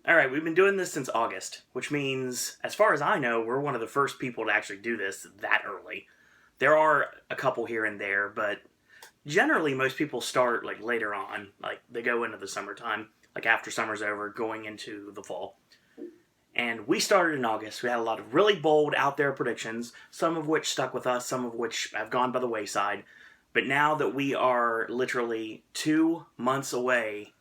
Alright, we've been doing this since August, which means, as far as I know, we're one of the first people to actually do this that early. There are a couple here and there, but generally most people start like later on. Like they go into the summertime, like after summer's over, going into the fall. And we started in August. We had a lot of really bold, out there predictions, some of which stuck with us, some of which have gone by the wayside. But now that we are literally 2 months away,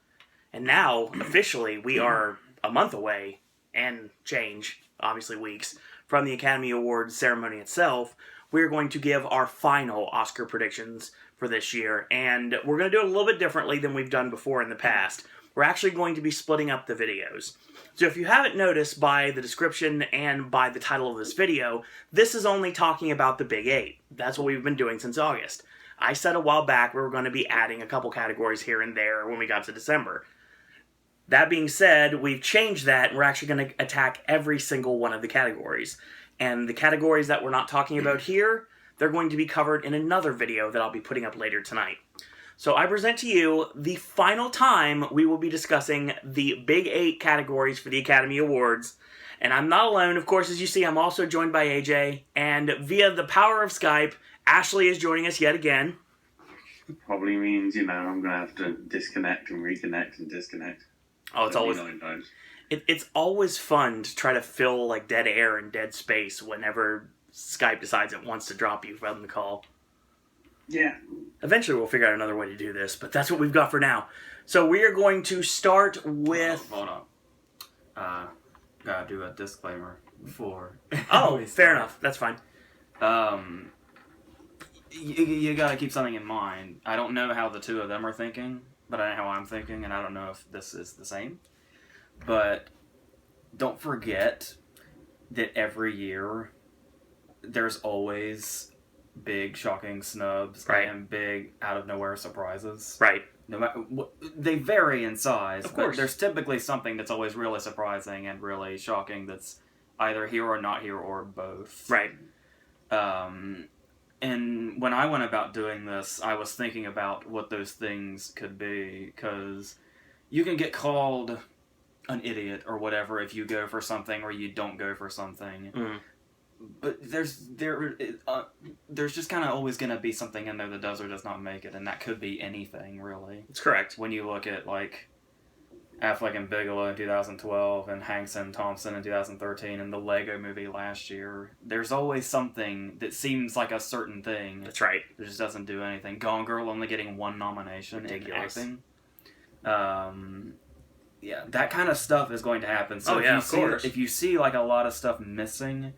and now, officially, we are a month away, and change, obviously weeks, from the Academy Awards ceremony itself, we're going to give our final Oscar predictions for this year. And we're going to do it a little bit differently than we've done before in the past. We're actually going to be splitting up the videos. So if you haven't noticed by the description and by the title of this video, this is only talking about the Big 8. That's what we've been doing since August. I said a while back we were going to be adding a couple categories here and there when we got to December. That being said, we've changed that, and we're actually going to attack every single one of the categories. And the categories that we're not talking about here, they're going to be covered in another video that I'll be putting up later tonight. So I present to you the final time we will be discussing the Big 8 categories for the Academy Awards. And I'm not alone. Of course, as you see, I'm also joined by AJ. And via the power of Skype, Ashley is joining us yet again. Probably means, I'm going to have to disconnect and reconnect and disconnect. Oh, it's always fun to try to fill like dead air and dead space whenever Skype decides it wants to drop you from the call. Yeah. Eventually we'll figure out another way to do this, but that's what we've got for now. So we are going to start with... Hold on. Gotta do a disclaimer before... Oh, fair enough. That's fine. You gotta keep something in mind. I don't know how the two of them are thinking, but I know how I'm thinking, and I don't know if this is the same. But don't forget that every year there's always big, shocking snubs and big, out-of-nowhere surprises. Right. No matter they vary in size, of course. But there's typically something that's always really surprising and really shocking that's either here or not here or both. Right. And when I went about doing this, I was thinking about what those things could be, because you can get called an idiot or whatever if you go for something or you don't go for something. Mm. But there's just kind of always going to be something in there that does or does not make it, and that could be anything, really. That's correct. When you look at, like, Affleck and Bigelow in 2012, and Hanks and Thompson in 2013, and the Lego movie last year, there's always something that seems like a certain thing. That's right. That just doesn't do anything. Gone Girl only getting one nomination. Ridiculous. In acting. Yeah, that kind of stuff is going to happen. So of course. If you see like a lot of stuff missing,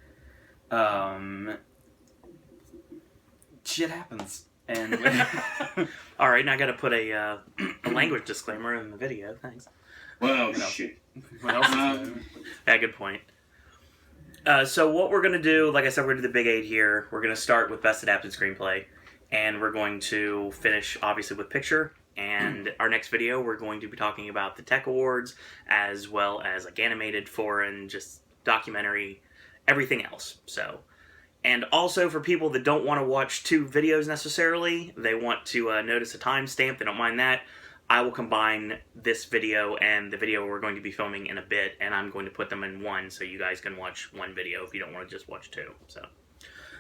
shit happens. And all right, now I got to put a language disclaimer in the video. Thanks. Well, shit. What else is there? Yeah, good point. So what we're going to do, like I said, we're going to do the Big 8 here. We're going to start with Best Adapted Screenplay, and we're going to finish, obviously, with Picture. And our next video, we're going to be talking about the Tech Awards, as well as like animated, foreign, just documentary, everything else. So, and also for people that don't want to watch two videos necessarily, they want to notice a timestamp, they don't mind that, I will combine this video and the video we're going to be filming in a bit, and I'm going to put them in one so you guys can watch one video if you don't want to just watch two. So.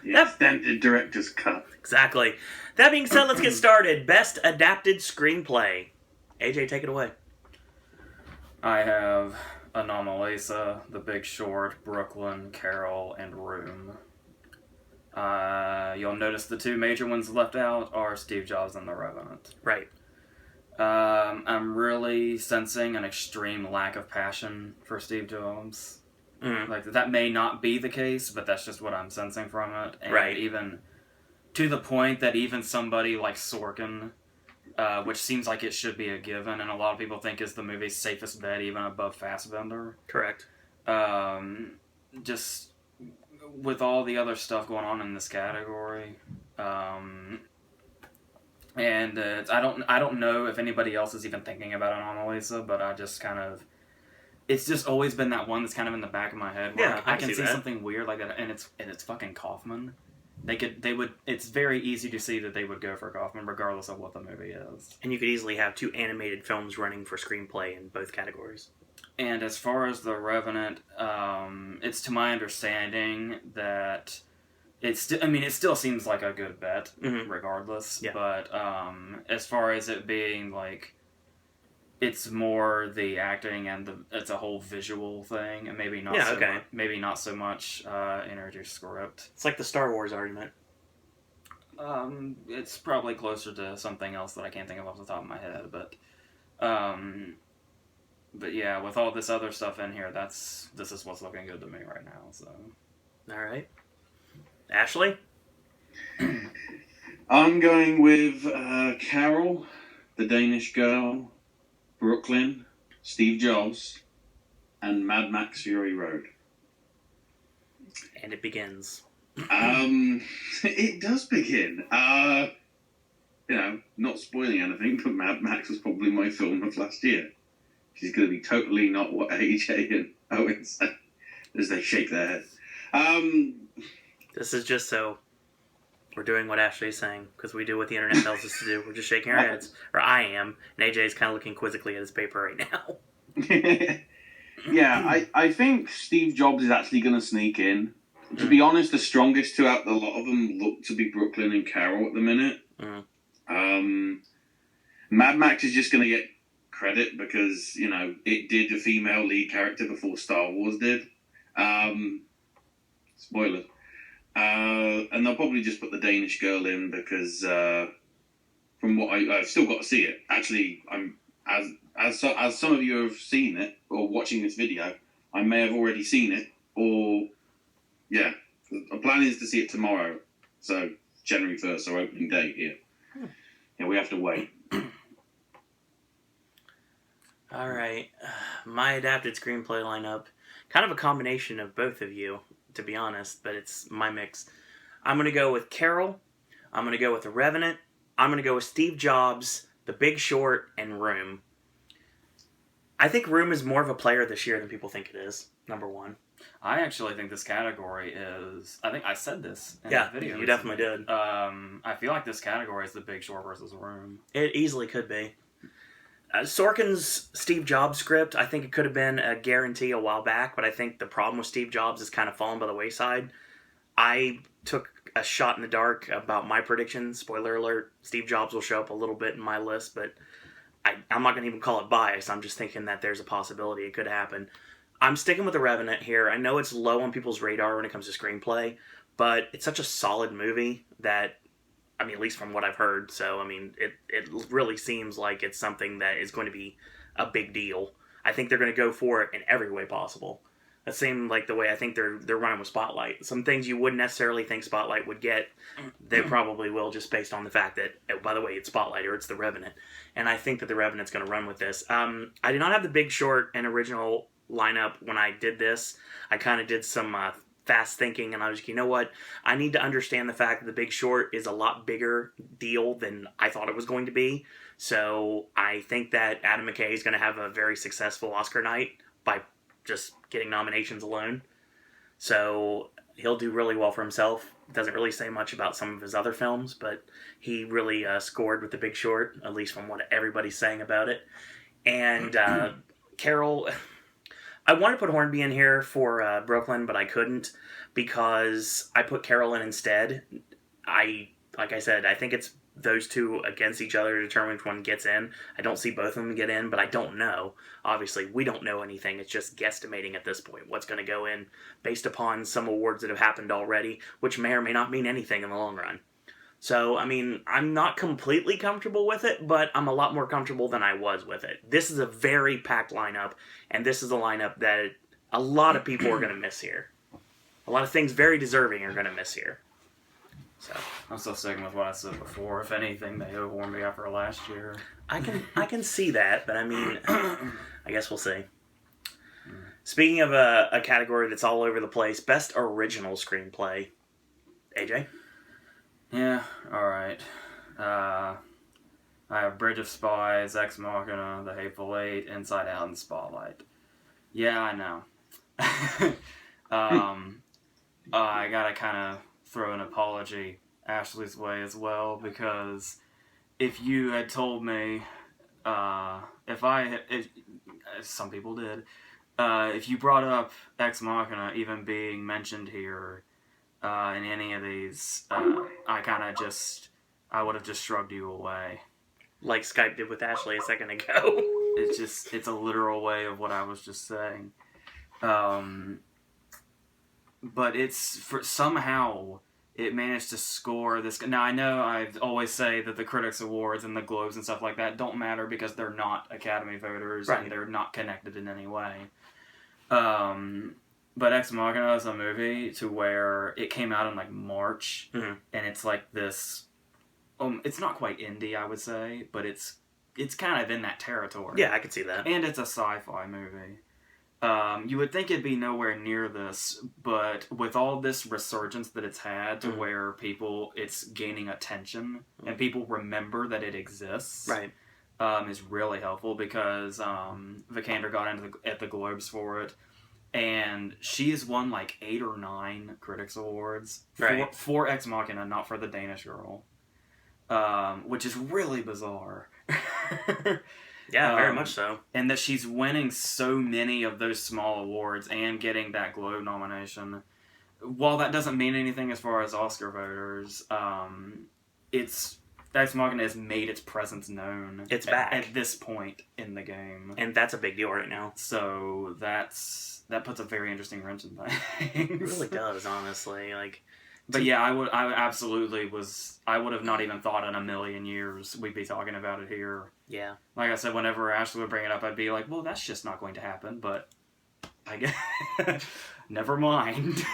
The extended director's cut. Exactly. That being said, let's get started. Best Adapted Screenplay. AJ, take it away. I have Anomalisa, The Big Short, Brooklyn, Carol, and Room. You'll notice the two major ones left out are Steve Jobs and The Revenant. Right. I'm really sensing an extreme lack of passion for Steve Jobs. Mm. Like, that may not be the case, but that's just what I'm sensing from it. And right. Even to the point that even somebody like Sorkin, which seems like it should be a given, and a lot of people think is the movie's safest bet, even above Fassbender. Correct. Just with all the other stuff going on in this category, and I don't know if anybody else is even thinking about Anomalisa, but I just kind of. It's just always been that one that's kind of in the back of my head. Where Yeah, I can see that. Something weird like that, and it's fucking Kaufman. They would. It's very easy to see that they would go for Kaufman, regardless of what the movie is. And you could easily have two animated films running for screenplay in both categories. And as far as The Revenant, it's to my understanding that it still seems like a good bet, regardless. Yeah. But as far as it being like, it's more the acting and it's a whole visual thing, and maybe not. Maybe not so much introduced script. It's like the Star Wars argument. It's probably closer to something else that I can't think of off the top of my head, but yeah, with all this other stuff in here, this is what's looking good to me right now. So, all right, Ashley. I'm going with Carol, the Danish Girl, Brooklyn, Steve Jobs, and Mad Max Fury Road. And it begins. It does begin. Not spoiling anything, but Mad Max was probably my film of last year. She's going to be totally not what AJ and Owen said as they shake their heads. This is just so we're doing what Ashley's saying, because we do what the internet tells us to do. We're just shaking our heads. Or I am. And AJ's kind of looking quizzically at his paper right now. Yeah, I think Steve Jobs is actually going to sneak in. To be honest, the strongest two out of a lot of them look to be Brooklyn and Carol at the minute. Mad Max is just going to get credit because, it did a female lead character before Star Wars did. Spoiler. And they'll probably just put the Danish Girl in because, from what I've still got to see it. Actually, as some of you have seen it or watching this video, I may have already seen it, or yeah, the plan is to see it tomorrow. So January 1st, our opening day here. Yeah, we have to wait. All right, my adapted screenplay lineup, kind of a combination of both of you, to be honest, but it's my mix. I'm going to go with Carol, I'm going to go with The Revenant, I'm going to go with Steve Jobs, The Big Short, and Room. I think Room is more of a player this year than people think it is, number one. I actually think this category is... I think I said this in the video. You definitely did. I feel like this category is The Big Short versus Room. It easily could be. Sorkin's Steve Jobs script, I think it could have been a guarantee a while back, but I think the problem with Steve Jobs is kind of fallen by the wayside. I took a shot in the dark about my prediction. Spoiler alert, Steve Jobs will show up a little bit in my list, but I'm not going to even call it bias. I'm just thinking that there's a possibility it could happen. I'm sticking with The Revenant here. I know it's low on people's radar when it comes to screenplay, but it's such a solid movie that, at least from what I've heard, so, it really seems like it's something that is going to be a big deal. I think they're going to go for it in every way possible. That seemed like the way I think they're running with Spotlight. Some things you wouldn't necessarily think Spotlight would get, they probably will, just based on the fact that, oh, by the way, it's Spotlight or it's The Revenant. And I think that The Revenant's going to run with this. I did not have The Big Short and original lineup when I did this. I kind of did some fast thinking, and I was like, you know what? I need to understand the fact that The Big Short is a lot bigger deal than I thought it was going to be. So I think that Adam McKay is going to have a very successful Oscar night by just getting nominations alone. So he'll do really well for himself. Doesn't really say much about some of his other films, but he really scored with The Big Short, at least from what everybody's saying about it. And Carol... I wanted to put Hornby in here for Brooklyn, but I couldn't because I put Carol in instead. Like I said, I think it's those two against each other to determine which one gets in. I don't see both of them get in, but I don't know. Obviously, we don't know anything. It's just guesstimating at this point what's going to go in based upon some awards that have happened already, which may or may not mean anything in the long run. So, I'm not completely comfortable with it, but I'm a lot more comfortable than I was with it. This is a very packed lineup, and this is a lineup that a lot of people are going to miss here. A lot of things very deserving are going to miss here. So I'm still sticking with what I said before. If anything, they owe Hornby after last year. I can see that, but I guess we'll see. Speaking of a category that's all over the place, Best Original Screenplay. AJ? Yeah, alright. I have Bridge of Spies, Ex Machina, The Hateful Eight, Inside Out, and Spotlight. Yeah, I know. I gotta kind of throw an apology Ashley's way as well, because if you had told me, if some people did, if you brought up Ex Machina even being mentioned here in any of these, I would have just shrugged you away. Like Skype did with Ashley a second ago. It's a literal way of what I was just saying. But somehow it managed to score this. Now, I know I always say that the Critics Awards and the Globes and stuff like that don't matter because they're not Academy voters, right, and they're not connected in any way. But Ex Machina is a movie to where it came out in like March, mm-hmm. and it's like this. It's not quite indie, I would say, but it's kind of in that territory. Yeah, I could see that. And it's a sci-fi movie. You would think it'd be nowhere near this, but with all this resurgence that it's had to where it's gaining attention and people remember that it exists, right, is really helpful because Vikander got at the Globes for it, and she has won like 8 or 9 Critics Awards for Ex Machina, not for the Danish Girl, which is really bizarre. Yeah, very much so. And that she's winning so many of those small awards and getting that Globe nomination. While that doesn't mean anything as far as Oscar voters, Ex Machina has made its presence known. It's back at this point in the game, and that's a big deal right now. So that puts a very interesting wrench in things. It really does, honestly. But yeah, I would have not even thought in a million years we'd be talking about it here. Yeah. Like I said, whenever Ashley would bring it up, I'd be like, well, that's just not going to happen, but I guess never mind.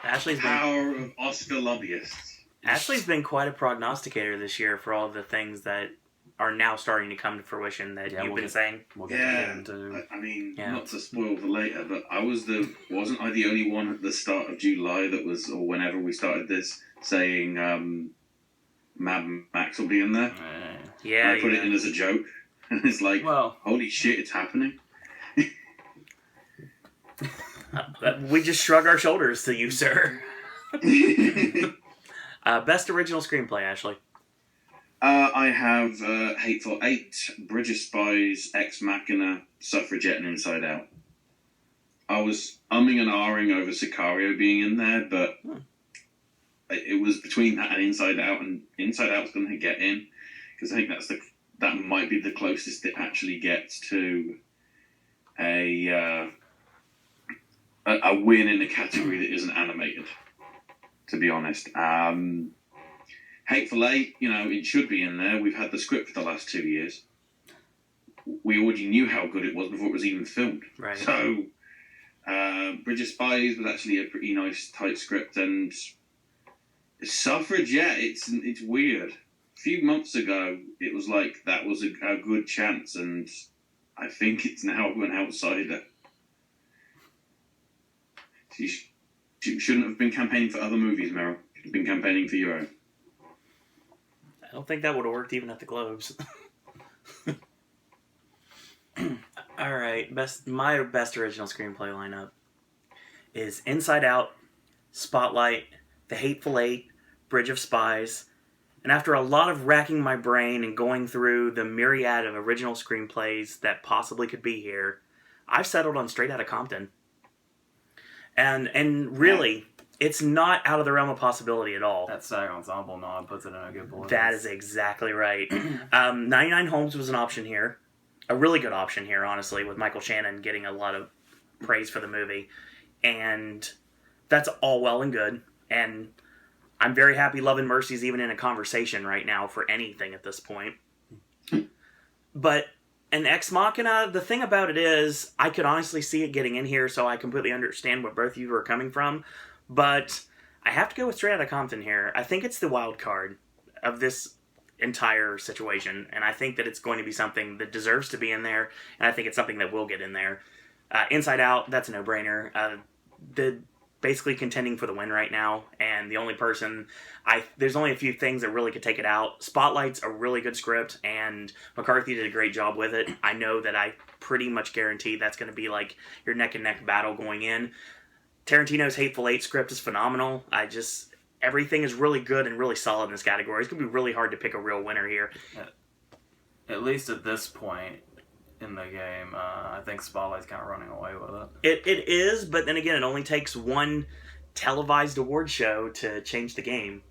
Ashley's power of Oscar lobbyists. Ashley's been quite a prognosticator this year for all the things that are now starting to come to fruition that you've been saying. We'll get to into. I mean, not to spoil for later, but wasn't I the only one at the start of July that was, or whenever we started this, saying Mad Max will be in there? Yeah, I put it in as a joke, and it's like, holy shit, it's happening. We just shrug our shoulders to you, sir. Best original screenplay, Ashley. I have Hateful Eight, Bridge of Spies, Ex Machina, Suffragette, and Inside Out. I was umming and ahhing over Sicario being in there, but it was between that and Inside Out was going to get in, because I think that might be the closest it actually gets to a win in a category that isn't animated, to be honest. Hateful Eight, it should be in there. We've had the script for the last 2 years. We already knew how good it was before it was even filmed. Right. So, Bridge of Spies was actually a pretty nice, tight script. And Suffragette, it's weird. A few months ago, it was like that was a good chance, and I think it's now an outsider. You shouldn't have been campaigning for other movies, Meryl. You should have been campaigning for your own. I don't think that would have worked even at the Globes. All right, my best original screenplay lineup is Inside Out, Spotlight, The Hateful Eight, Bridge of Spies, and after a lot of racking my brain and going through the myriad of original screenplays that possibly could be here, I've settled on Straight Outta Compton. And really, it's not out of the realm of possibility at all. That SAG Ensemble nod puts it in a good place. That is exactly right. 99 Homes was an option here. A really good option here, honestly, with Michael Shannon getting a lot of praise for the movie. And that's all well and good. And I'm very happy Love and Mercy is even in a conversation right now for anything at this point. But an Ex Machina, the thing about it is, I could honestly see it getting in here, so I completely understand where both of you are coming from. But I have to go with Straight Outta Compton here. I think it's the wild card of this entire situation, and I think that it's going to be something that deserves to be in there, and I think it's something that will get in there. Inside Out, that's a no-brainer. The basically contending for the win right now, and the only person there's only a few things that really could take it out. Spotlight's a really good script, and McCarthy did a great job with it. I know that I pretty much guarantee that's going to be like your neck and neck battle going in. Tarantino's Hateful Eight script is phenomenal. Everything is really good and really solid in this category. It's going to be really hard to pick a real winner here. At least at this point, in the game. I think Spotlight's kind of running away with it. It is, but then again, it only takes one televised award show to change the game.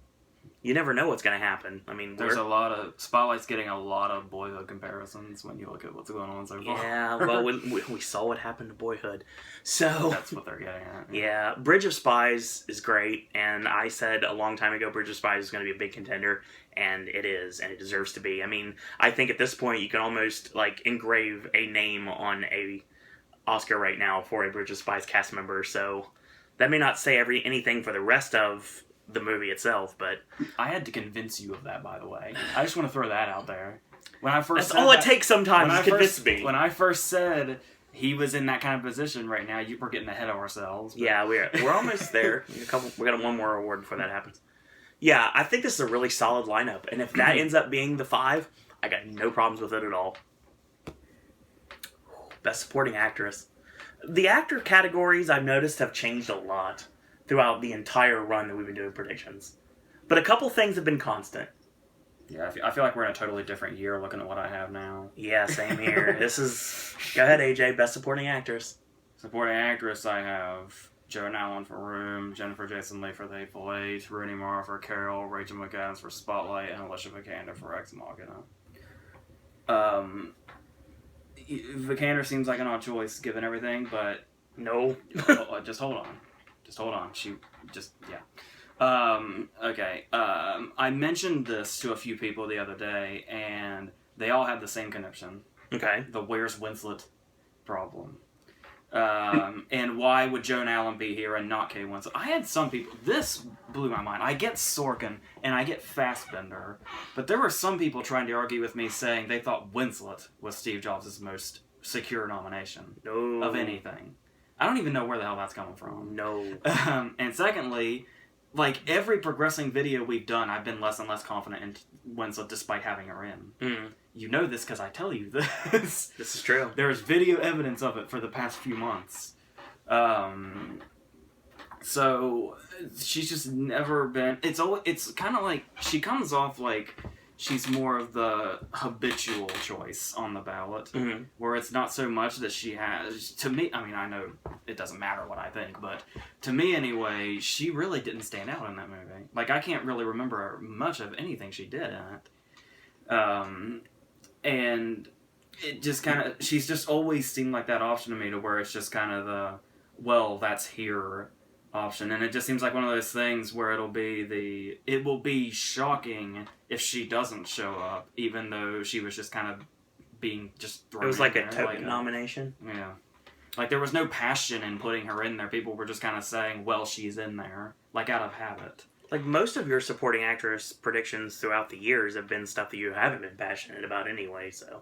You never know what's going to happen. I mean, there's a lot of Spotlight's getting a lot of Boyhood comparisons when you look at what's going on so far. Yeah, well, we saw what happened to Boyhood, so that's what they're getting at. Yeah, Bridge of Spies is great, and I said a long time ago Bridge of Spies is going to be a big contender, and it is, and it deserves to be. I mean, I think at this point you can almost like engrave a name on a Oscar right now for a Bridge of Spies cast member. So that may not say anything for the rest of the movie itself, but I had to convince you of that, by the way. I just want to throw that out there. When I first that's all it takes sometimes to convince me. When I first said he was in that kind of position right now, you were getting ahead of ourselves. But... Yeah, we're almost there. We got one more award before that happens. Yeah, I think this is a really solid lineup, and if that ends up being the 5, I got no problems with it at all. Best Supporting Actress. The actor categories I've noticed have changed a lot throughout the entire run that we've been doing predictions. But a couple things have been constant. Yeah, I feel like we're in a totally different year looking at what I have now. Yeah, same here. This is... Go ahead, AJ. Best Supporting Actress. Supporting Actress, I have Joan Allen for Room, Jennifer Jason Leigh for The Hateful Eight, Rooney Mara for Carol, Rachel McAdams for Spotlight, and Alicia Vikander for Ex Machina. Vikander seems like an odd choice given everything, but... No. Just hold on. Okay. I mentioned this to a few people the other day, and they all had the same connection. Okay. The Where's Winslet problem. And why would Joan Allen be here and not Kate Winslet? I had some people... This blew my mind. I get Sorkin, and I get Fassbender, but there were some people trying to argue with me saying they thought Winslet was Steve Jobs' most secure nomination of anything. I don't even know where the hell that's coming from. No. And secondly, like every progressing video we've done, I've been less and less confident in Winslet despite having her in. Mm. You know this because I tell you this. This is true. There's video evidence of it for the past few months. So she's just never been... It's kind of like... She comes off like... She's more of the habitual choice on the ballot, where it's not so much that she has... To me, I mean, I know it doesn't matter what I think, but to me anyway, she really didn't stand out in that movie. Like, I can't really remember much of anything she did in it. And it just kind of... She's just always seemed like that option to me, to where it's just kind of the, well, that's here option. And it just seems like one of those things where it will be shocking if she doesn't show up, even though she was just kind of being just thrown in. It was like a there, token nomination. Yeah. Like there was no passion in putting her in there. People were just kind of saying, well, she's in there, like out of habit. Like most of your supporting actress predictions throughout the years have been stuff that you haven't been passionate about anyway, so...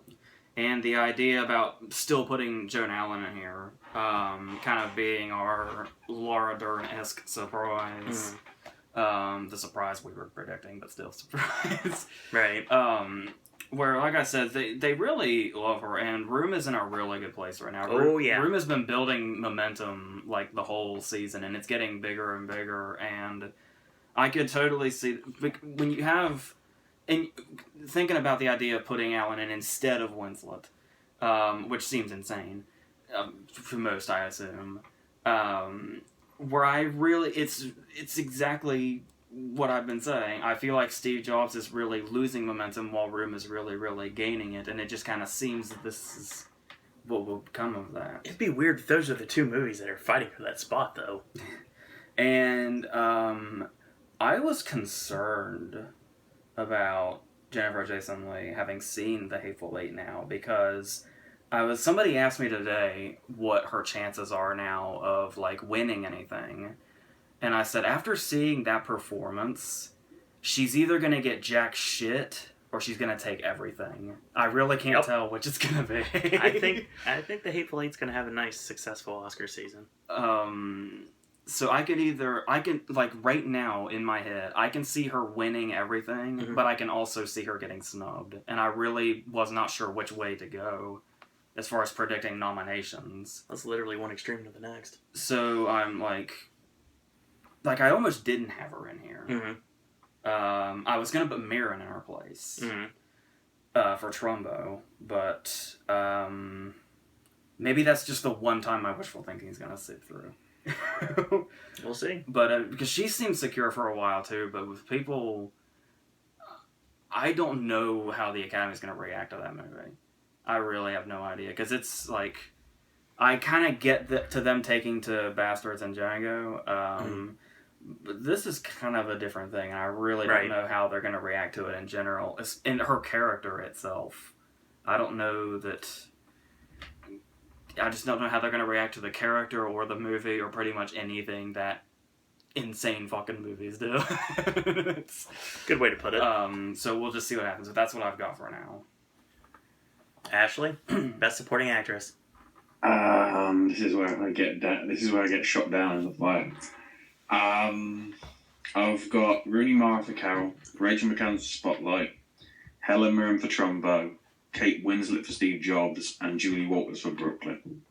And the idea about still putting Joan Allen in here, kind of being our Laura Dern-esque surprise. The surprise we were predicting, but still surprise. Right. Where, like I said, they really love her, and Room is in a really good place right now. Oh, yeah. Room has been building momentum, like, the whole season, and it's getting bigger and bigger, and I could totally see... When you have... And thinking about the idea of putting Allen in instead of Winslet, which seems insane, for most, I assume, where I really, it's exactly what I've been saying. I feel like Steve Jobs is really losing momentum while Room is really, really gaining it, and it just kind of seems that this is what will come of that. It'd be weird if those are the two movies that are fighting for that spot, though. And I was concerned about Jennifer Jason Leigh having seen The Hateful Eight now, because somebody asked me today what her chances are now of like winning anything, and I said after seeing that performance, she's either gonna get jack shit or she's gonna take everything. I really can't tell which it's gonna be. I think The Hateful Eight's gonna have a nice, successful Oscar season. So I can, like, right now, in my head, I can see her winning everything, but I can also see her getting snubbed. And I really was not sure which way to go as far as predicting nominations. That's literally one extreme to the next. So I'm, like, I almost didn't have her in here. I was going to put Mirren in her place. for Trumbo, but maybe that's just the one time my wishful thinking is going to sit through. We'll see. But because she seemed secure for a while too, but with people, I don't know how the Academy is going to react to that movie. I really have no idea, because it's like, I kind of get to them taking to Bastards and Django, but this is kind of a different thing, and I really don't know how they're going to react to it in general. It's in her character itself. I don't know that... I just don't know how they're going to react to the character or the movie or pretty much anything that insane fucking movies do. Good way to put it. So we'll just see what happens, but that's what I've got for now. Ashley, Best Supporting Actress. This is where I get shot down in the fire. I've got Rooney Mara for Carol, Rachel McAdams for Spotlight, Helen Mirren for Trumbo, Kate Winslet for Steve Jobs, and Julie Walters for Brooklyn.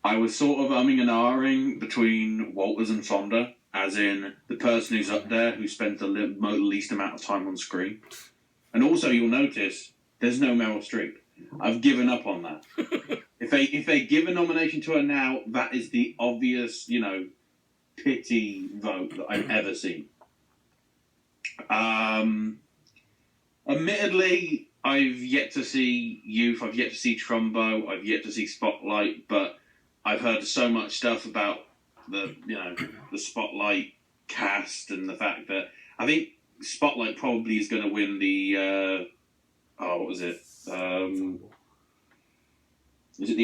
I was sort of umming and ahhing between Walters and Fonda, as in the person who's up there who spent the least amount of time on screen. And also, you'll notice there's no Meryl Streep. I've given up on that. If they give a nomination to her now, that is the obvious, pity vote that I've ever seen. Admittedly, I've yet to see Youth, I've yet to see Trumbo, I've yet to see Spotlight, but I've heard so much stuff about the Spotlight cast and the fact that I think Spotlight probably is going to win the what was it? Is it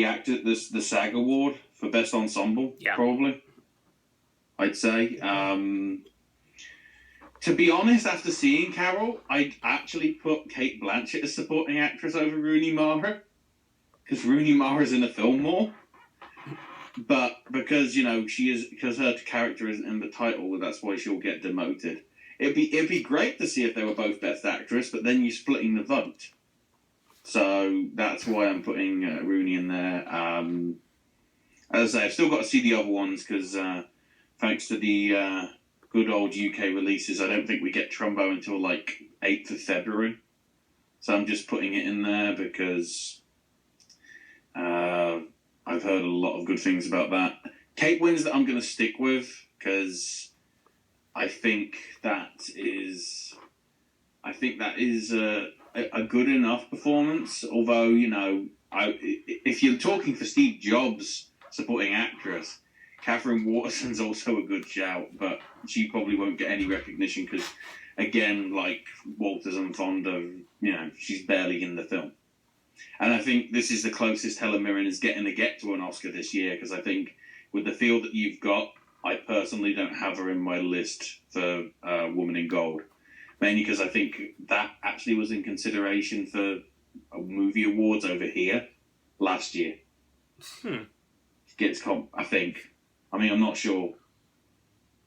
the SAG award for Best Ensemble? Yeah. Probably. I'd say. To be honest, after seeing Carol, I'd actually put Cate Blanchett as supporting actress over Rooney Mara. Because Rooney Mara's in the film more. But because, because her character isn't in the title, that's why she'll get demoted. It'd be great to see if they were both Best Actress, but then you're splitting the vote. So that's why I'm putting Rooney in there. As I say, I've still got to see the other ones because thanks to the good old UK releases, I don't think we get Trumbo until 8th of February. So I'm just putting it in there because I've heard a lot of good things about that. Kate Winslet I'm going to stick with because I think that is a good enough performance. Although, if you're talking for Steve Jobs supporting actress, Catherine Waterston's also a good shout, but she probably won't get any recognition because, again, like Walters and Fonda, she's barely in the film. And I think this is the closest Helen Mirren is getting to get to an Oscar this year because I think with the field that you've got, I personally don't have her in my list for Woman in Gold. Mainly because I think that actually was in consideration for movie awards over here last year. I think. I mean, I'm not sure.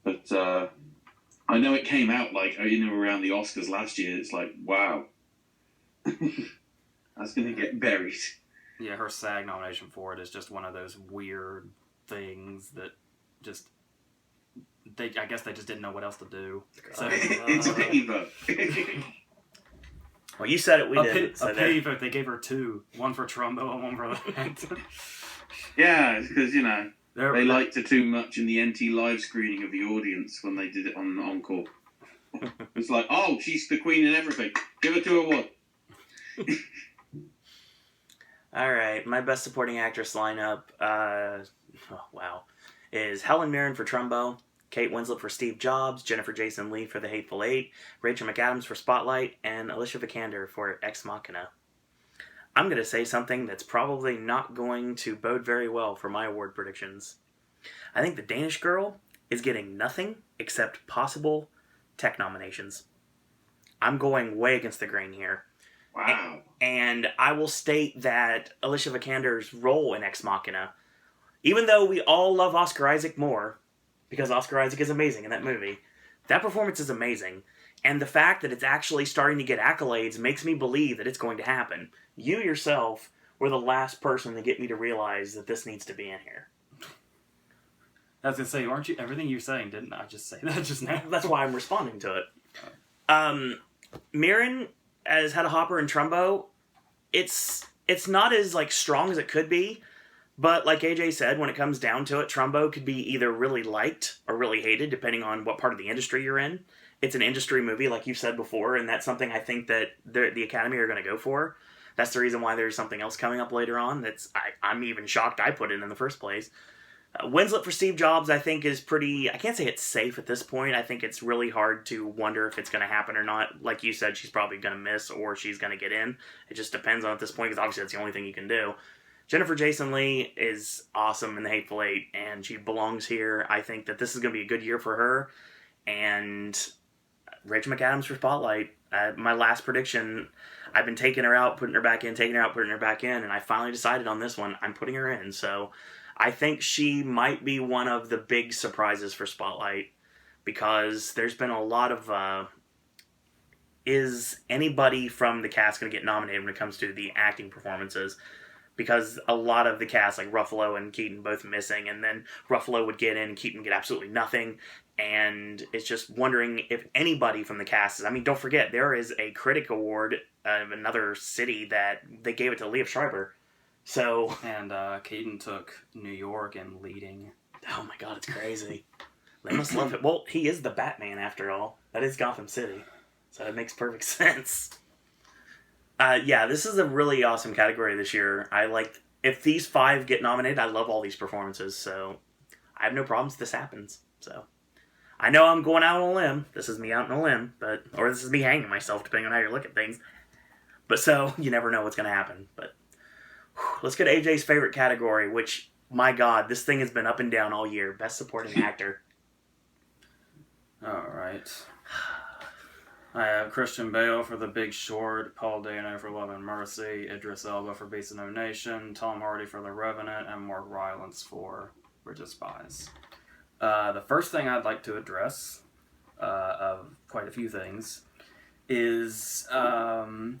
But I know it came out around the Oscars last year. It's like, wow. That's going to get buried. Yeah, her SAG nomination for it is just one of those weird things that just... I guess they just didn't know what else to do. So, it's a pity vote. Well, you said it, we did. A pity vote. They gave her two. One for Trumbo and one for that. Yeah, because, they liked her too much in the NT live screening of the audience when they did it on Encore. It's like, oh, she's the queen and everything. Give her two awards. All right, my Best Supporting Actress lineup, is Helen Mirren for Trumbo, Kate Winslet for Steve Jobs, Jennifer Jason Leigh for The Hateful Eight, Rachel McAdams for Spotlight, and Alicia Vikander for Ex Machina. I'm going to say something that's probably not going to bode very well for my award predictions. I think The Danish Girl is getting nothing except possible tech nominations. I'm going way against the grain here. Wow. And I will state that Alicia Vikander's role in Ex Machina, even though we all love Oscar Isaac more, because Oscar Isaac is amazing in that movie, that performance is amazing. And the fact that it's actually starting to get accolades makes me believe that it's going to happen. You yourself were the last person to get me to realize that this needs to be in here. I was going to say, aren't you? Everything you're saying, didn't I just say that just now? That's why I'm responding to it. Mirren, as Hedda Hopper and Trumbo, it's not as like strong as it could be. But like AJ said, when it comes down to it, Trumbo could be either really liked or really hated, depending on what part of the industry you're in. It's an industry movie, like you've said before, and that's something I think that the Academy are going to go for. That's the reason why there's something else coming up later on. I'm even shocked I put it in the first place. Winslet for Steve Jobs, I think, is pretty... I can't say it's safe at this point. I think it's really hard to wonder if it's going to happen or not. Like you said, she's probably going to miss or she's going to get in. It just depends on at this point, because obviously that's the only thing you can do. Jennifer Jason Leigh is awesome in The Hateful Eight, and she belongs here. I think that this is going to be a good year for her. And Rachel McAdams for Spotlight. My last prediction, I've been taking her out, putting her back in, taking her out, putting her back in, and I finally decided on this one. I'm putting her in. So I think she might be one of the big surprises for Spotlight, because there's been a lot of... is anybody from the cast going to get nominated when it comes to the acting performances? Because a lot of the cast, like Ruffalo and Keaton, both missing, and then Ruffalo would get in and Keaton get absolutely nothing. And it's just wondering if anybody from the cast is... I mean, don't forget, there is a critic award of another city that they gave it to Liev Schreiber. So... And Keaton took New York and leading. Oh my god, it's crazy. They must love it. Well, he is the Batman, after all. That is Gotham City. So it makes perfect sense. Yeah, this is a really awesome category this year. If these 5 get nominated, I love all these performances, so I have no problems if this happens. So I know I'm going out on a limb. This is me out on a limb, or this is me hanging myself, depending on how you look at things. But so, you never know what's going to happen. But let's get AJ's favorite category, which, my god, this thing has been up and down all year. Best Supporting Actor. Alright. I have Christian Bale for The Big Short, Paul Dano for Love and Mercy, Idris Elba for Beast of No Nation, Tom Hardy for The Revenant, and Mark Rylance for Bridge of Spies. The first thing I'd like to address, of quite a few things, is you'll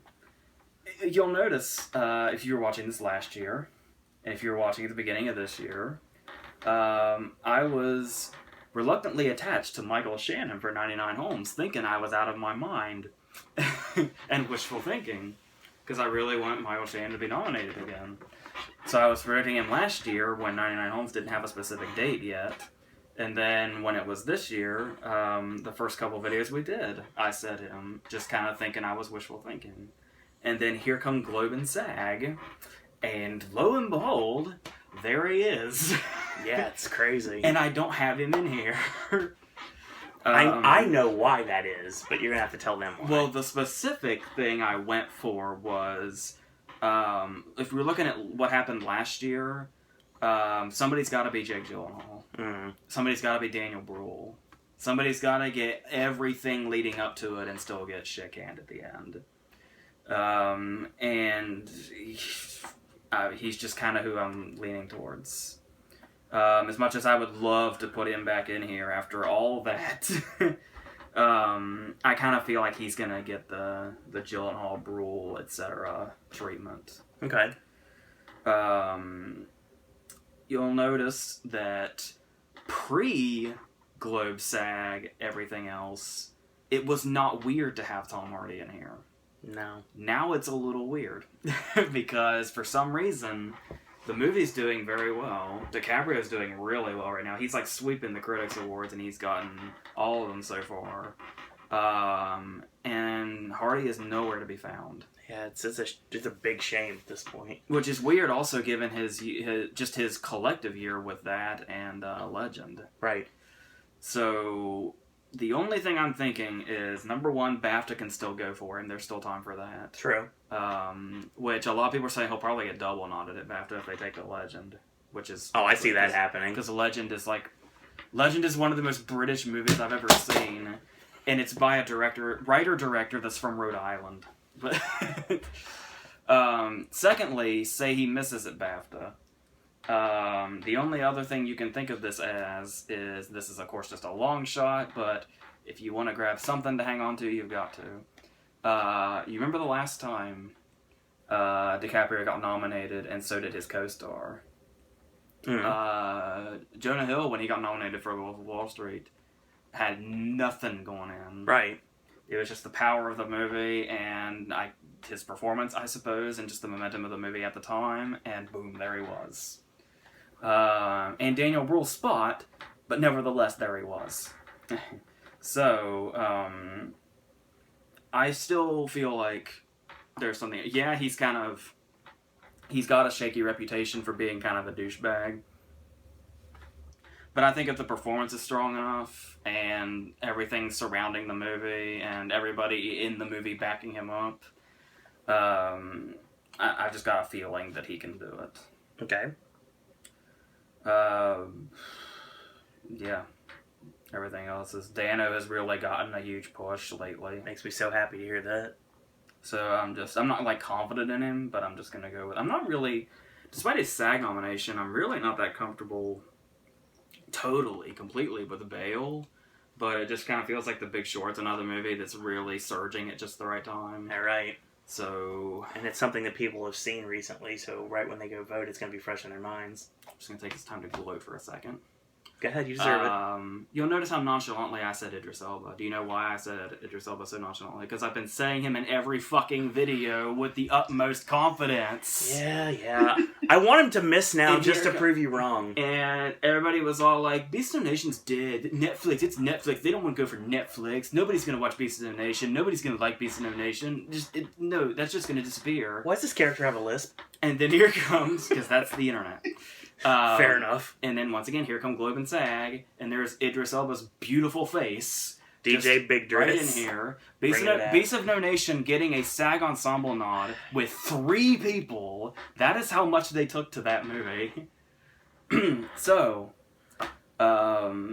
notice, if you were watching this last year, and if you were watching at the beginning of this year, I was reluctantly attached to Michael Shannon for 99 Homes, thinking I was out of my mind, and wishful thinking, because I really want Michael Shannon to be nominated again. So I was predicting him last year when 99 Homes didn't have a specific date yet, and then when it was this year, the first couple videos we did, I said him, just kind of thinking I was wishful thinking. And then here come Globe and SAG, and lo and behold, there he is. Yeah, it's crazy. And I don't have him in here. I know why that is, but you're going to have to tell them why. Well, the specific thing I went for was, if we're looking at what happened last year, somebody's got to be Jake Gyllenhaal. Mm. Somebody's got to be Daniel Bruhl. Somebody's got to get everything leading up to it and still get shit canned at the end. And he's just kind of who I'm leaning towards. As much as I would love to put him back in here after all that, I kind of feel like he's going to get the Gyllenhaal, Bruhl, etc. treatment. Okay. You'll notice that pre-Globe SAG, everything else, it was not weird to have Tom Hardy in here. No. Now it's a little weird, because for some reason, the movie's doing very well. DiCaprio's doing really well right now. He's like sweeping the Critics Awards, and he's gotten all of them so far. And Hardy is nowhere to be found. Yeah, it's a big shame at this point. Which is weird, also given his collective year with that and Legend. Right. So the only thing I'm thinking is, number one, BAFTA can still go for him. There's still time for that. True. Which a lot of people are saying he'll probably get double nodded at BAFTA if they take the Legend. Which is... Oh, I see that happening. Because Legend is one of the most British movies I've ever seen. And it's by a writer-director that's from Rhode Island. But secondly, say he misses at BAFTA. The only other thing you can think of this as is, this is of course just a long shot, but if you want to grab something to hang on to, you've got to. You remember the last time DiCaprio got nominated, and so did his co-star. Mm. Jonah Hill, when he got nominated for Wolf of Wall Street, had nothing going in. Right. It was just the power of the movie and his performance, I suppose, and just the momentum of the movie at the time, and boom, there he was. And Daniel Bruhl's spot, but nevertheless, there he was. So, I still feel like there's something... Yeah, he's got a shaky reputation for being kind of a douchebag. But I think if the performance is strong enough, and everything surrounding the movie, and everybody in the movie backing him up, I've just got a feeling that he can do it. Okay. Yeah. Everything else is... Dano has really gotten a huge push lately. Makes me so happy to hear that. So I'm not like confident in him, but I'm just gonna go with... I'm not really... Despite his SAG nomination, I'm really not that comfortable completely with Bale. But it just kind of feels like The Big Short's another movie that's really surging at just the right time. All right. So... And it's something that people have seen recently, so right when they go vote, it's going to be fresh in their minds. I'm just going to take this time to gloat for a second. Go ahead, you deserve it. You'll notice how nonchalantly I said Idris Elba. Do you know why I said Idris Elba so nonchalantly? Because I've been saying him in every fucking video with the utmost confidence. Yeah. I want him to miss now And just to here- prove you wrong. And everybody was all like, Beast of No Nation's dead. Netflix, it's Netflix. They don't want to go for Netflix. Nobody's going to watch Beast of No Nation. Nobody's going to like Beast of No Nation. No, that's just going to disappear. Why does this character have a lisp? And then here comes, because that's the internet. Fair enough. And then once again, here come Globe and SAG, and there's Idris Elba's beautiful face. DJ Big Dress. Right in here. Bring it back. Beast of No Nation getting a SAG Ensemble nod with 3 people. That is how much they took to that movie. So, yeah.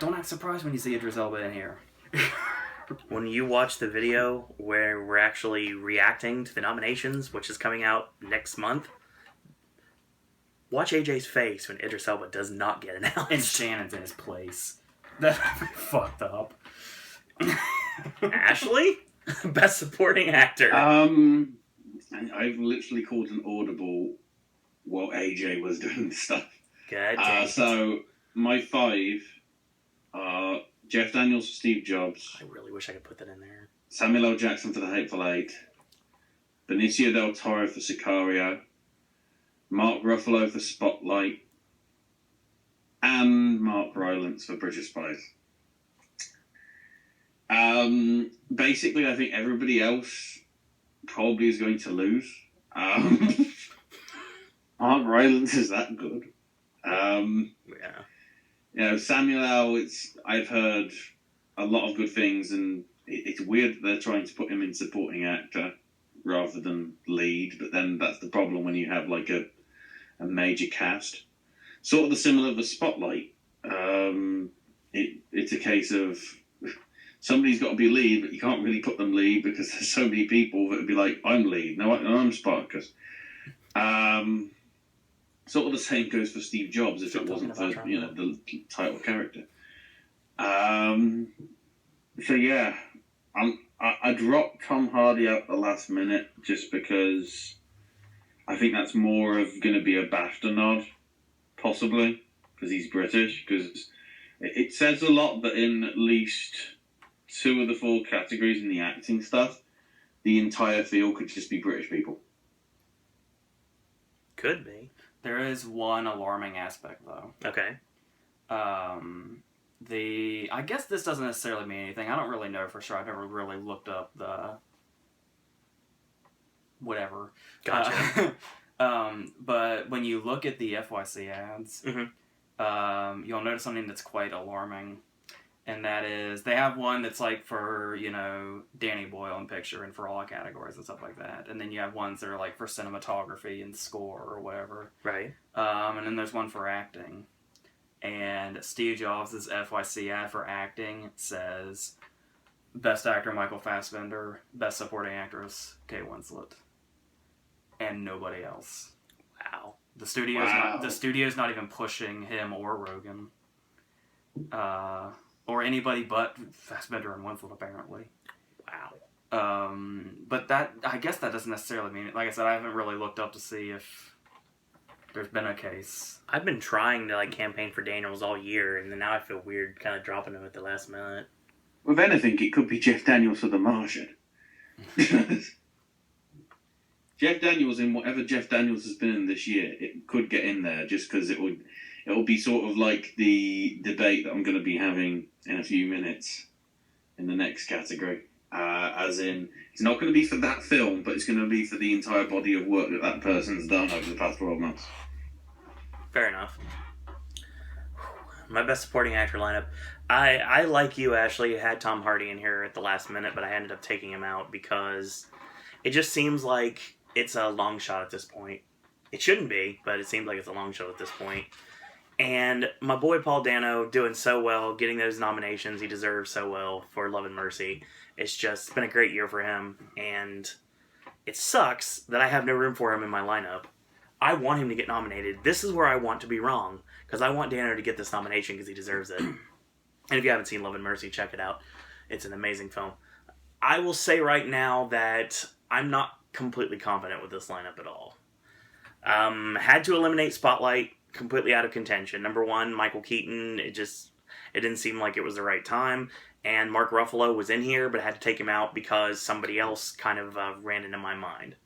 Don't act surprised when you see Idris Elba in here. When you watch the video where we're actually reacting to the nominations, which is coming out next month, watch AJ's face when Idris Elba does not get announced. And Shannon's in his place. That'd be fucked up. Ashley? Best Supporting Actor. And I've literally called an audible while AJ was doing stuff. Good. So my 5 are Jeff Daniels for Steve Jobs, I really wish I could put that in there. Samuel L. Jackson for The Hateful Eight, Benicio del Toro for Sicario, Mark Ruffalo for Spotlight, and Mark Rylance for Bridge of Spies. Basically, I think everybody else probably is going to lose. Mark Rylance is that good. Yeah. You know, Samuel L., I've heard a lot of good things, and it's weird that they're trying to put him in supporting actor rather than lead, but then that's the problem when you have, like, a major cast. Sort of the similar of the Spotlight. It's a case of somebody's got to be lead, but you can't really put them lead because there's so many people that would be like, I'm lead, no, I'm Spartacus. Sort of the same goes for Steve Jobs if it wasn't for the title character. So yeah, I dropped Tom Hardy out the last minute just because I think that's more of going to be a BAFTA nod, possibly because he's British. Because it says a lot that in at least 2 of the 4 categories in the acting stuff, the entire field could just be British people. Could be. There is one alarming aspect, though. Okay. I guess this doesn't necessarily mean anything. I don't really know for sure. I've never really looked up the... whatever. Gotcha. But when you look at the FYC ads, Mm-hmm. You'll notice something that's quite alarming. And that is, they have one that's like for, Danny Boyle and picture and for all categories and stuff like that. And then you have ones that are like for cinematography and score or whatever. Right. And then there's one for acting. And Steve Jobs' FYC ad for acting says, Best Actor Michael Fassbender, Best Supporting Actress Kate Winslet. And nobody else. Wow. The studio's not even pushing him or Rogan. Or anybody but Fassbender and Winslet, apparently. Wow. But I guess that doesn't necessarily mean it. Like I said, I haven't really looked up to see if there's been a case. I've been trying to campaign for Daniels all year, and then now I feel weird kind of dropping him at the last minute. With anything, it could be Jeff Daniels for The Martian. Jeff Daniels, in whatever Jeff Daniels has been in this year, it could get in there just because it'll be sort of like the debate that I'm going to be having in a few minutes in the next category. As in, it's not going to be for that film, but it's going to be for the entire body of work that person's done over the past 12 months. Fair enough. My best supporting actor lineup. I like you, Ashley, had Tom Hardy in here at the last minute, but I ended up taking him out because it just seems like it's a long shot at this point. It shouldn't be, but it seems like it's a long shot at this point. And my boy Paul Dano doing so well, getting those nominations he deserves so well for Love and Mercy. It's been a great year for him, and it sucks that I have no room for him in my lineup. I want him to get nominated. This is where I want to be wrong, because I want Dano to get this nomination because he deserves it. And if you haven't seen Love and Mercy, check it out. It's an amazing film. I will say right now that I'm not completely confident with this lineup at all. Had to eliminate Spotlight, completely out of contention. Number one, Michael Keaton, it didn't seem like it was the right time. And Mark Ruffalo was in here, but I had to take him out because somebody else kind of ran into my mind.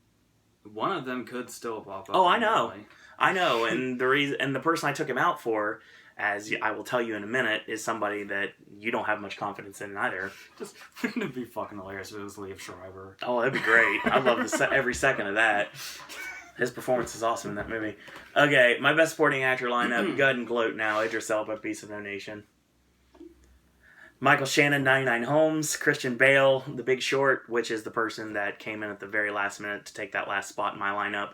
One of them could still pop up. Oh, I know. I know. And the person I took him out for, as I will tell you in a minute, is somebody that you don't have much confidence in either. Just wouldn't it be fucking hilarious if it was Liev Schreiber? Oh, that'd be great. I love every second of that. His performance is awesome in that movie. Okay, my best supporting actor lineup. Go ahead and gloat now. Idris Elba, Beast of No Nation. Michael Shannon, 99 Homes. Christian Bale, The Big Short, which is the person that came in at the very last minute to take that last spot in my lineup.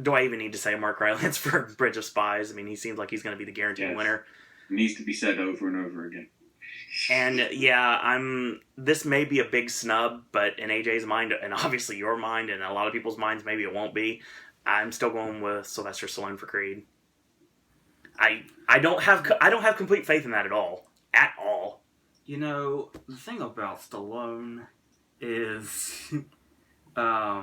Do I even need to say Mark Rylance for Bridge of Spies? I mean, he seems like he's going to be the guaranteed winner. It needs to be said over and over again. And yeah, this may be a big snub, but in AJ's mind, and obviously your mind, and a lot of people's minds, maybe it won't be. I'm still going with Sylvester Stallone for Creed. I don't have complete faith in that at all. At all. You know, the thing about Stallone is a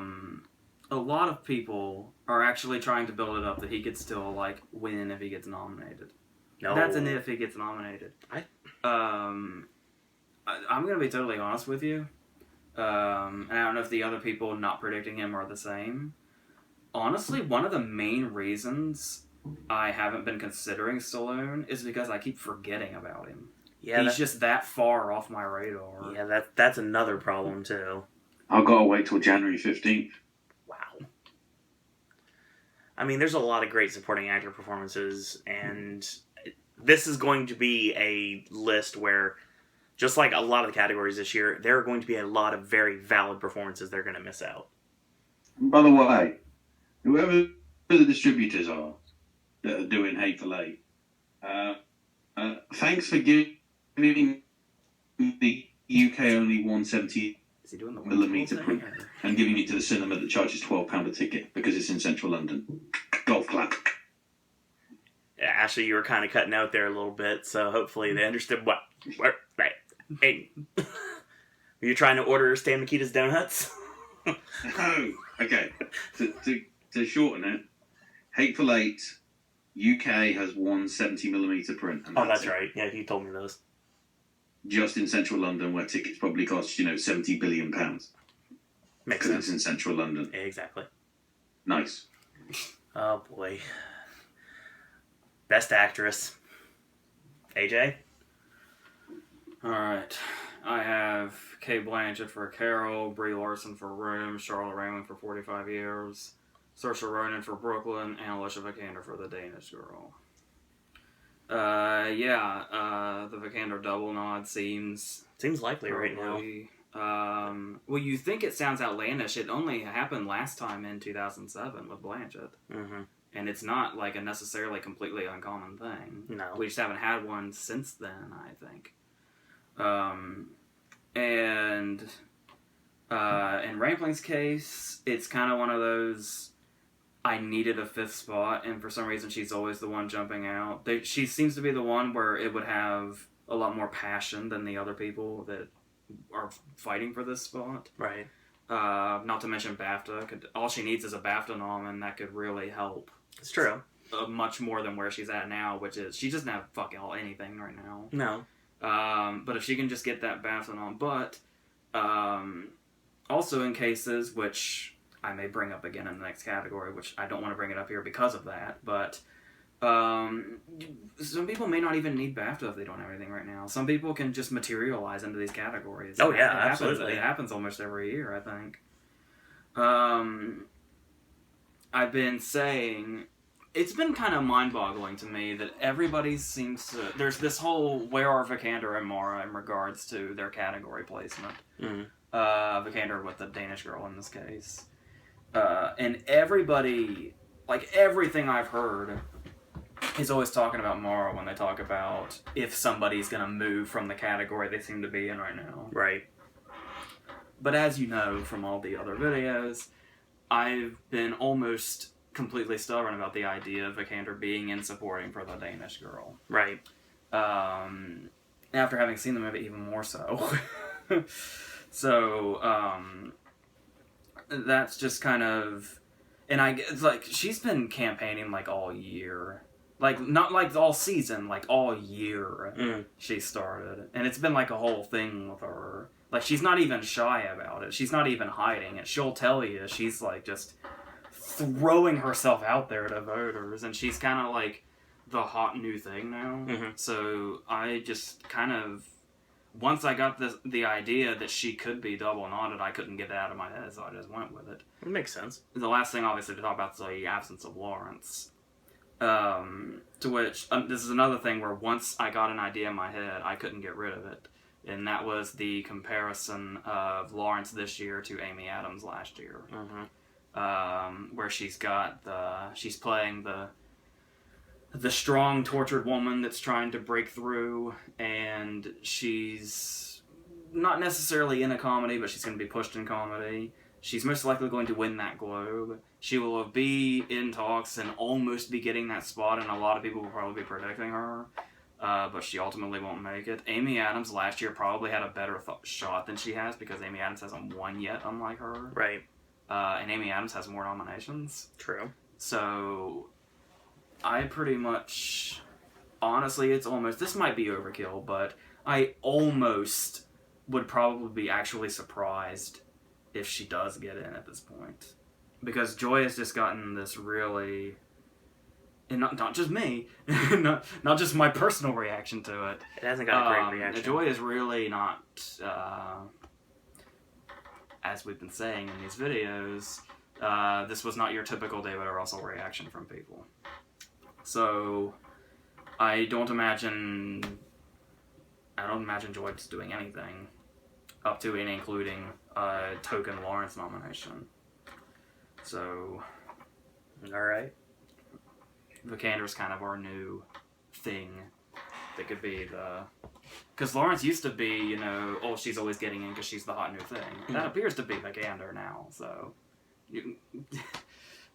lot of people are actually trying to build it up that he could still win if he gets nominated. No. That's an if he gets nominated. I'm going to be totally honest with you. And I don't know if the other people not predicting him are the same. Honestly, one of the main reasons I haven't been considering Stallone is because I keep forgetting about him. Yeah, he's just that far off my radar. Yeah, that's another problem too. I've got to wait till January 15th. Wow. I mean, there's a lot of great supporting actor performances, and this is going to be a list where, just like a lot of the categories this year, there are going to be a lot of very valid performances they're going to miss out. By the way, whoever the distributors are that are doing Hateful Eight, thanks for giving the UK only 170mm print and giving it to the cinema that charges £12 a ticket because it's in central London. Golf clap. Yeah, Ashley, you were kind of cutting out there a little bit, so hopefully they understood what right. Hey, were you trying to order Stan Mikita's donuts? No. Okay. To shorten it, Hateful Eight UK has 170mm print. And that's right. Yeah, he told me those. Just in central London, where tickets probably cost, £70 billion. Makes sense. Because it's in central London. Yeah, exactly. Nice. Oh, boy. Best actress. AJ? Alright. I have Cate Blanchett for Carol, Brie Larson for Room, Charlotte Raymond for 45 Years, Saoirse Ronan for Brooklyn, and Alicia Vikander for The Danish Girl. The Vikander double nod seems likely right now. Well, you think it sounds outlandish. It only happened last time in 2007 with Blanchett. Mm-hmm. And it's not like a necessarily completely uncommon thing. No. We just haven't had one since then, I think. In Rampling's case, it's kind of one of those, I needed a fifth spot, and for some reason she's always the one jumping out. She seems to be the one where it would have a lot more passion than the other people that are fighting for this spot. Right. Not to mention BAFTA. All she needs is a BAFTA nom, and that could really help. It's true. Much more than where she's at now, which is she doesn't have anything right now. No. But if she can just get that BAFTA on, but also in cases which I may bring up again in the next category, which I don't want to bring it up here because of that, but some people may not even need BAFTA if they don't have anything right now. Some people can just materialize into these categories. Oh yeah, absolutely. It happens almost every year, I think. I've been saying, it's been kind of mind-boggling to me that everybody seems to... There's this whole where are Vikander and Mara in regards to their category placement. Mm. Vikander with the Danish girl in this case. And everybody, like everything I've heard, is always talking about Mara when they talk about if somebody's going to move from the category they seem to be in right now. Right. But as you know from all the other videos, I've been almost completely stubborn about the idea of Vikander being in supporting for the Danish girl. Right. After having seen the movie, even more so. So, that's just kind of... And it's like, she's been campaigning, like, all year. Like, not, like, all season, like, all year she started. And it's been, like, a whole thing with her. Like, she's not even shy about it. She's not even hiding it. She'll tell you. She's, like, just throwing herself out there to voters. And she's kind of, like, the hot new thing now. Mm-hmm. So, I just kind of... Once I got the idea that she could be double knotted, I couldn't get it out of my head, so I just went with it. It makes sense. The last thing, obviously, to talk about is the absence of Lawrence. To which, this is another thing where once I got an idea in my head, I couldn't get rid of it. And that was the comparison of Lawrence this year to Amy Adams last year. Mm-hmm. Where she's playing the strong, tortured woman that's trying to break through, and she's not necessarily in a comedy, but she's going to be pushed in comedy. She's most likely going to win that Globe. She will be in talks and almost be getting that spot, and a lot of people will probably be predicting her, but she ultimately won't make it. Amy Adams last year probably had a better shot than she has, because Amy Adams hasn't won yet, unlike her. Right. And Amy Adams has more nominations. True. So... I pretty much, honestly, this might be overkill, but I almost would probably be actually surprised if she does get in at this point. Because Joy has just gotten this really, and not just me, not just my personal reaction to it. It hasn't got a great reaction. Joy is really not, as we've been saying in these videos, this was not your typical David O. Russell reaction from people. So, I don't imagine Joy's doing anything up to and including a token Lawrence nomination. So, alright. Vikander's kind of our new thing that could be because Lawrence used to be, she's always getting in because she's the hot new thing. And that appears to be Vikander now, so...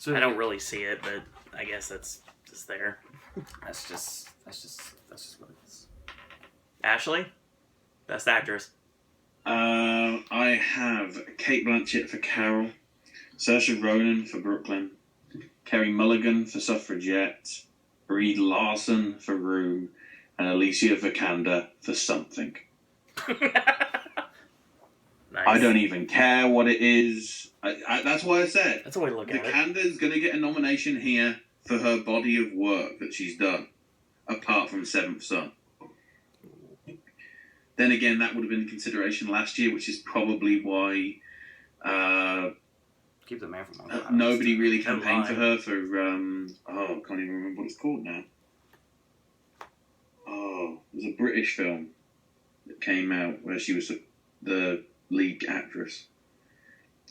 I don't really see it, but I guess that's just there. That's just what it is. Ashley? Best actress. I have Kate Blanchett for Carol, Saoirse Ronan for Brooklyn, Kerry Mulligan for Suffragette, Brie Larson for Room, and Alicia Vikander for Something. Nice. I don't even care what it is. That's why I said that's a way to look at it. Vikander's going to get a nomination here for her body of work that she's done, apart from Seventh Son. Then again, that would have been in consideration last year, which is probably why keep the man from nobody really campaigned for her for I can't even remember what it's called now. Oh, it was a British film that came out where she was the lead actress.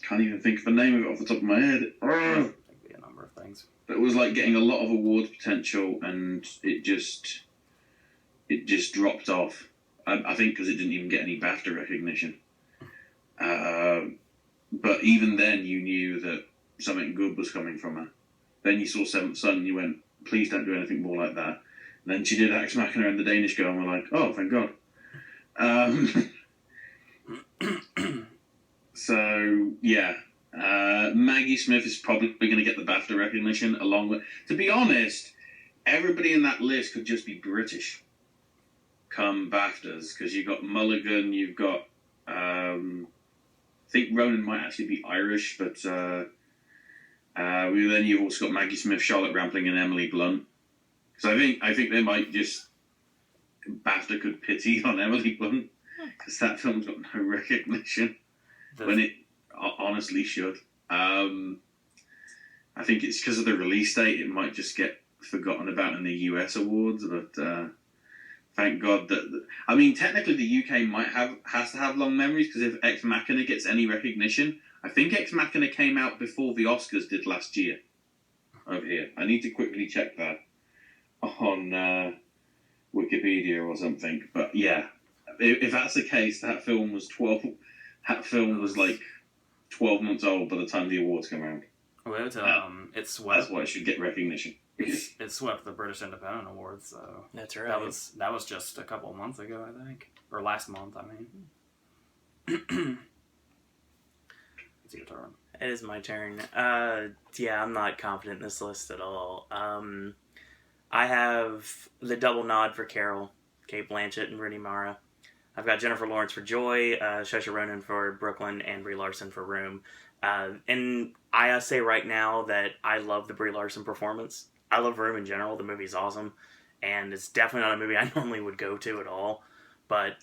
Can't even think of the name of it off the top of my head. That could be a number of things. But it was like getting a lot of awards potential, and it just dropped off. I think because it didn't even get any BAFTA recognition. But even then, you knew that something good was coming from her. Then you saw Seventh Son, and you went, "Please don't do anything more like that." And then she did Ex Machina and the Danish Girl, and we're like, "Oh, thank God." So yeah, Maggie Smith is probably going to get the BAFTA recognition along with. To be honest, everybody in that list could just be British. come BAFTAs, because you've got Mulligan, you've got I think Ronan might actually be Irish, but then you've also got Maggie Smith, Charlotte Rampling, and Emily Blunt. Because I think they might just BAFTA could pity on Emily Blunt, because that film's got no recognition when it honestly should. I think it's because of the release date; it might just get forgotten about in the US awards. But thank God that I mean, technically, the UK has to have long memories, because if Ex Machina gets any recognition, I think Ex Machina came out before the Oscars did last year. Over here, I need to quickly check that on Wikipedia or something. But yeah, if that's the case, that film was 12. That film was like 12 months old by the time the awards come around. Well, it swept. That's why it should get recognition. It swept the British Independent Awards, so That's right. that was just a couple of months ago, I think, or last month. I mean, it's your turn. It is my turn. Yeah, I'm not confident in this list at all. I have the double nod for Carol, Kate Blanchett, and Rooney Mara. I've got Jennifer Lawrence for Joy, Saoirse Ronan for Brooklyn, and Brie Larson for Room. And I say right now that I love the Brie Larson performance. I love Room in general. The movie's awesome. And it's definitely not a movie I normally would go to at all. But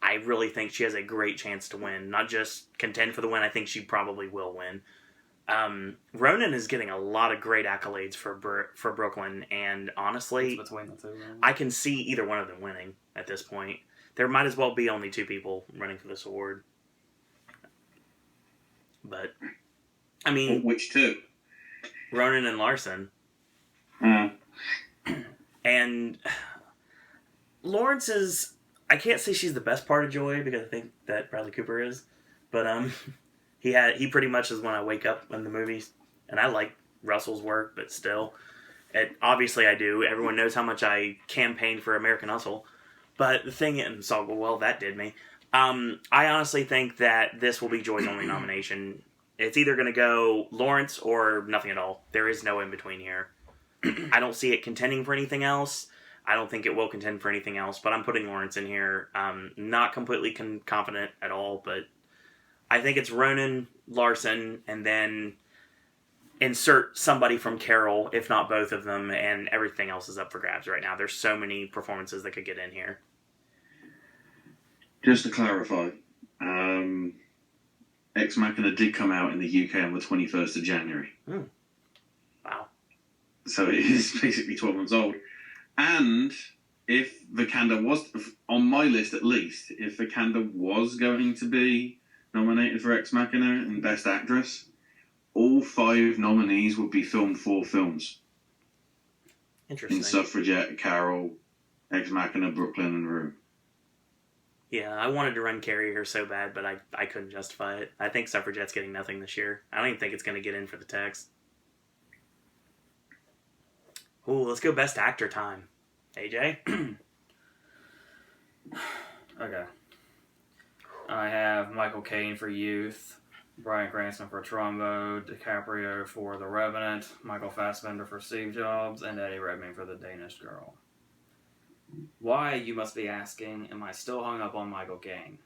I really think she has a great chance to win. Not just contend for the win, I think she probably will win. Ronan is getting a lot of great accolades for Brooklyn. And honestly, It's between the two. Right? I can see either one of them winning at this point. There might as well be only two people running for this award. But, I mean... Which two? Ronan and Larson. And Lawrence is... I can't say she's the best part of Joy, because I think that Bradley Cooper is. But he pretty much is when I wake up in the movies. And I like Russell's work, but still. Obviously I do. Everyone knows how much I campaigned for American Hustle. But the thing is... So, well, that did me. I honestly think that this will be Joy's only nomination. It's either going to go Lawrence or nothing at all. There is no in between here. I don't see it contending for anything else. I don't think it will contend for anything else, but I'm putting Lawrence in here. Not completely confident at all, but I think it's Ronan, Larson, and then insert somebody from Carol, if not both of them, and everything else is up for grabs right now. There's so many performances that could get in here. Just to clarify, Ex Machina did come out in the UK on the 21st of January. Wow. So it is basically 12 months old. And if Vikander was, on my list at least, if Vikander was going to be nominated for Ex Machina and Best Actress, all 5 nominees would be filmed 4 films. Interesting. In Suffragette, Carol, Ex Machina, Brooklyn, and Room. Yeah, I wanted to run Carrie here so bad, but I couldn't justify it. I think Suffragette's getting nothing this year. I don't even think it's going to get in for the text. Ooh, let's go Best Actor time. AJ? Okay. I have Michael Caine for Youth, Bryan Cranston for Trumbo, DiCaprio for The Revenant, Michael Fassbender for Steve Jobs, and Eddie Redmayne for The Danish Girl. Why, you must be asking, am I still hung up on Michael Caine?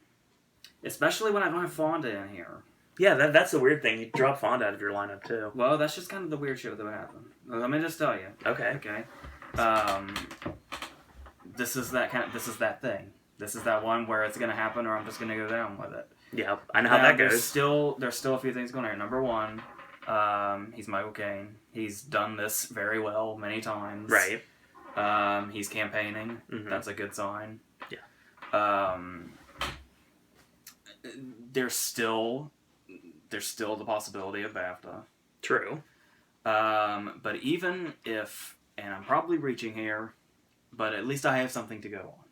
Especially when I don't have Fonda in here. Yeah, that's the weird thing. You drop Fonda out of your lineup, too. Well, that's just kind of the weird shit that would happen. Let me just tell you. Okay. This is that thing. This is that one where it's going to happen or I'm just going to go down with it. Yeah, I know how that goes. There's still a few things going on here. Number one, he's Michael Caine. He's done this very well many times. Right. He's campaigning. Mm-hmm. That's a good sign. Yeah. There's still the possibility of BAFTA. True. But even if, and I'm probably reaching here, but at least I have something to go on.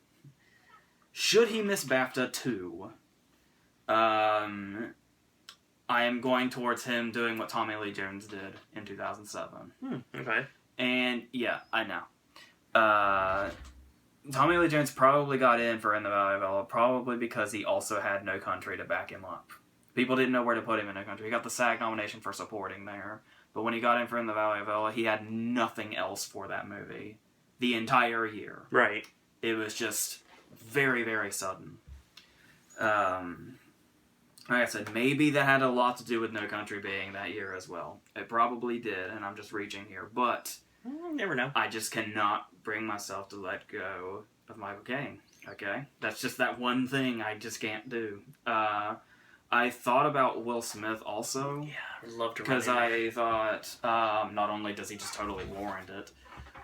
Should he miss BAFTA too, I am going towards him doing what Tommy Lee Jones did in 2007. Okay. And yeah, I know. Tommy Lee Jones probably got in for In the Valley of Ella, probably because he also had No Country to back him up. People didn't know where to put him in No Country. He got the SAG nomination for supporting there. But when he got in for In the Valley of Ella, he had nothing else for that movie the entire year. Right. It was just very, very sudden. Like I said, maybe that had a lot to do with No Country being that year as well. It probably did, and I'm just reaching here. But never know. I just cannot bring myself to let go of Michael Caine. Okay? That's just that one thing I just can't do. I thought about Will Smith also. Yeah, I'd love to. Because I thought, not only does he just totally warrant it,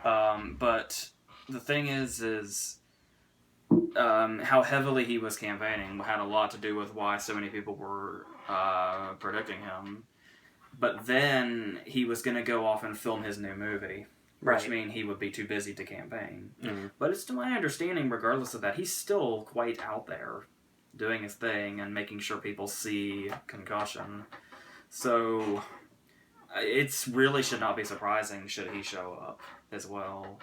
but the thing is how heavily he was campaigning had a lot to do with why so many people were predicting him. But then he was going to go off and film his new movie, which means he would be too busy to campaign. Mm-hmm. But it's to my understanding, regardless of that, he's still quite out there doing his thing and making sure people see Concussion. So it's really should not be surprising should he show up as well.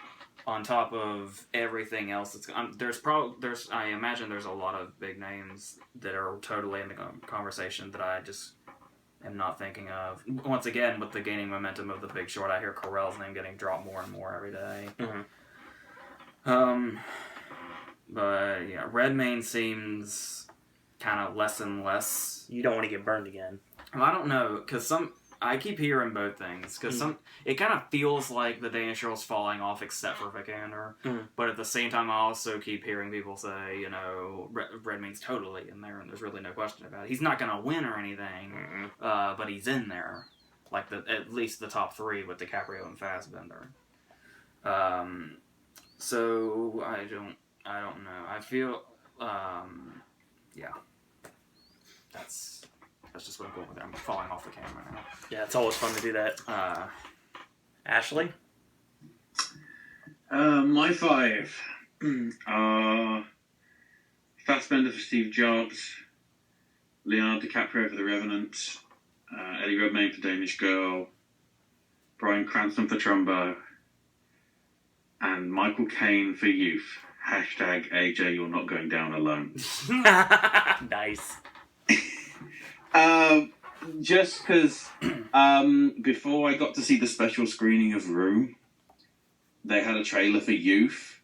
On top of everything else, I imagine there's a lot of big names that are totally in the conversation that I just am not thinking of. Once again, with the gaining momentum of The Big Short, I hear Carell's name getting dropped more and more every day. Mm-hmm. But yeah, Redmayne seems kind of less and less. You don't want to get burned again. Well, I don't know, because I keep hearing both things, because it kind of feels like the Danish Girl's falling off except for Vikander, but at the same time I also keep hearing people say, Redmayne's totally in there, and there's really no question about it. He's not going to win or anything, but he's in there, like at least the top three with DiCaprio and Fassbender. So I don't know. I feel, yeah, that's just what I'm going with there. I'm falling off the camera now. Yeah, it's always fun to do that. Ashley? My 5 are Fassbender for Steve Jobs, Leonardo DiCaprio for The Revenant, Eddie Redmayne for Danish Girl, Bryan Cranston for Trumbo, and Michael Caine for Youth. Hashtag AJ, you're not going down alone. Nice. Just because before I got to see the special screening of Room, they had a trailer for Youth,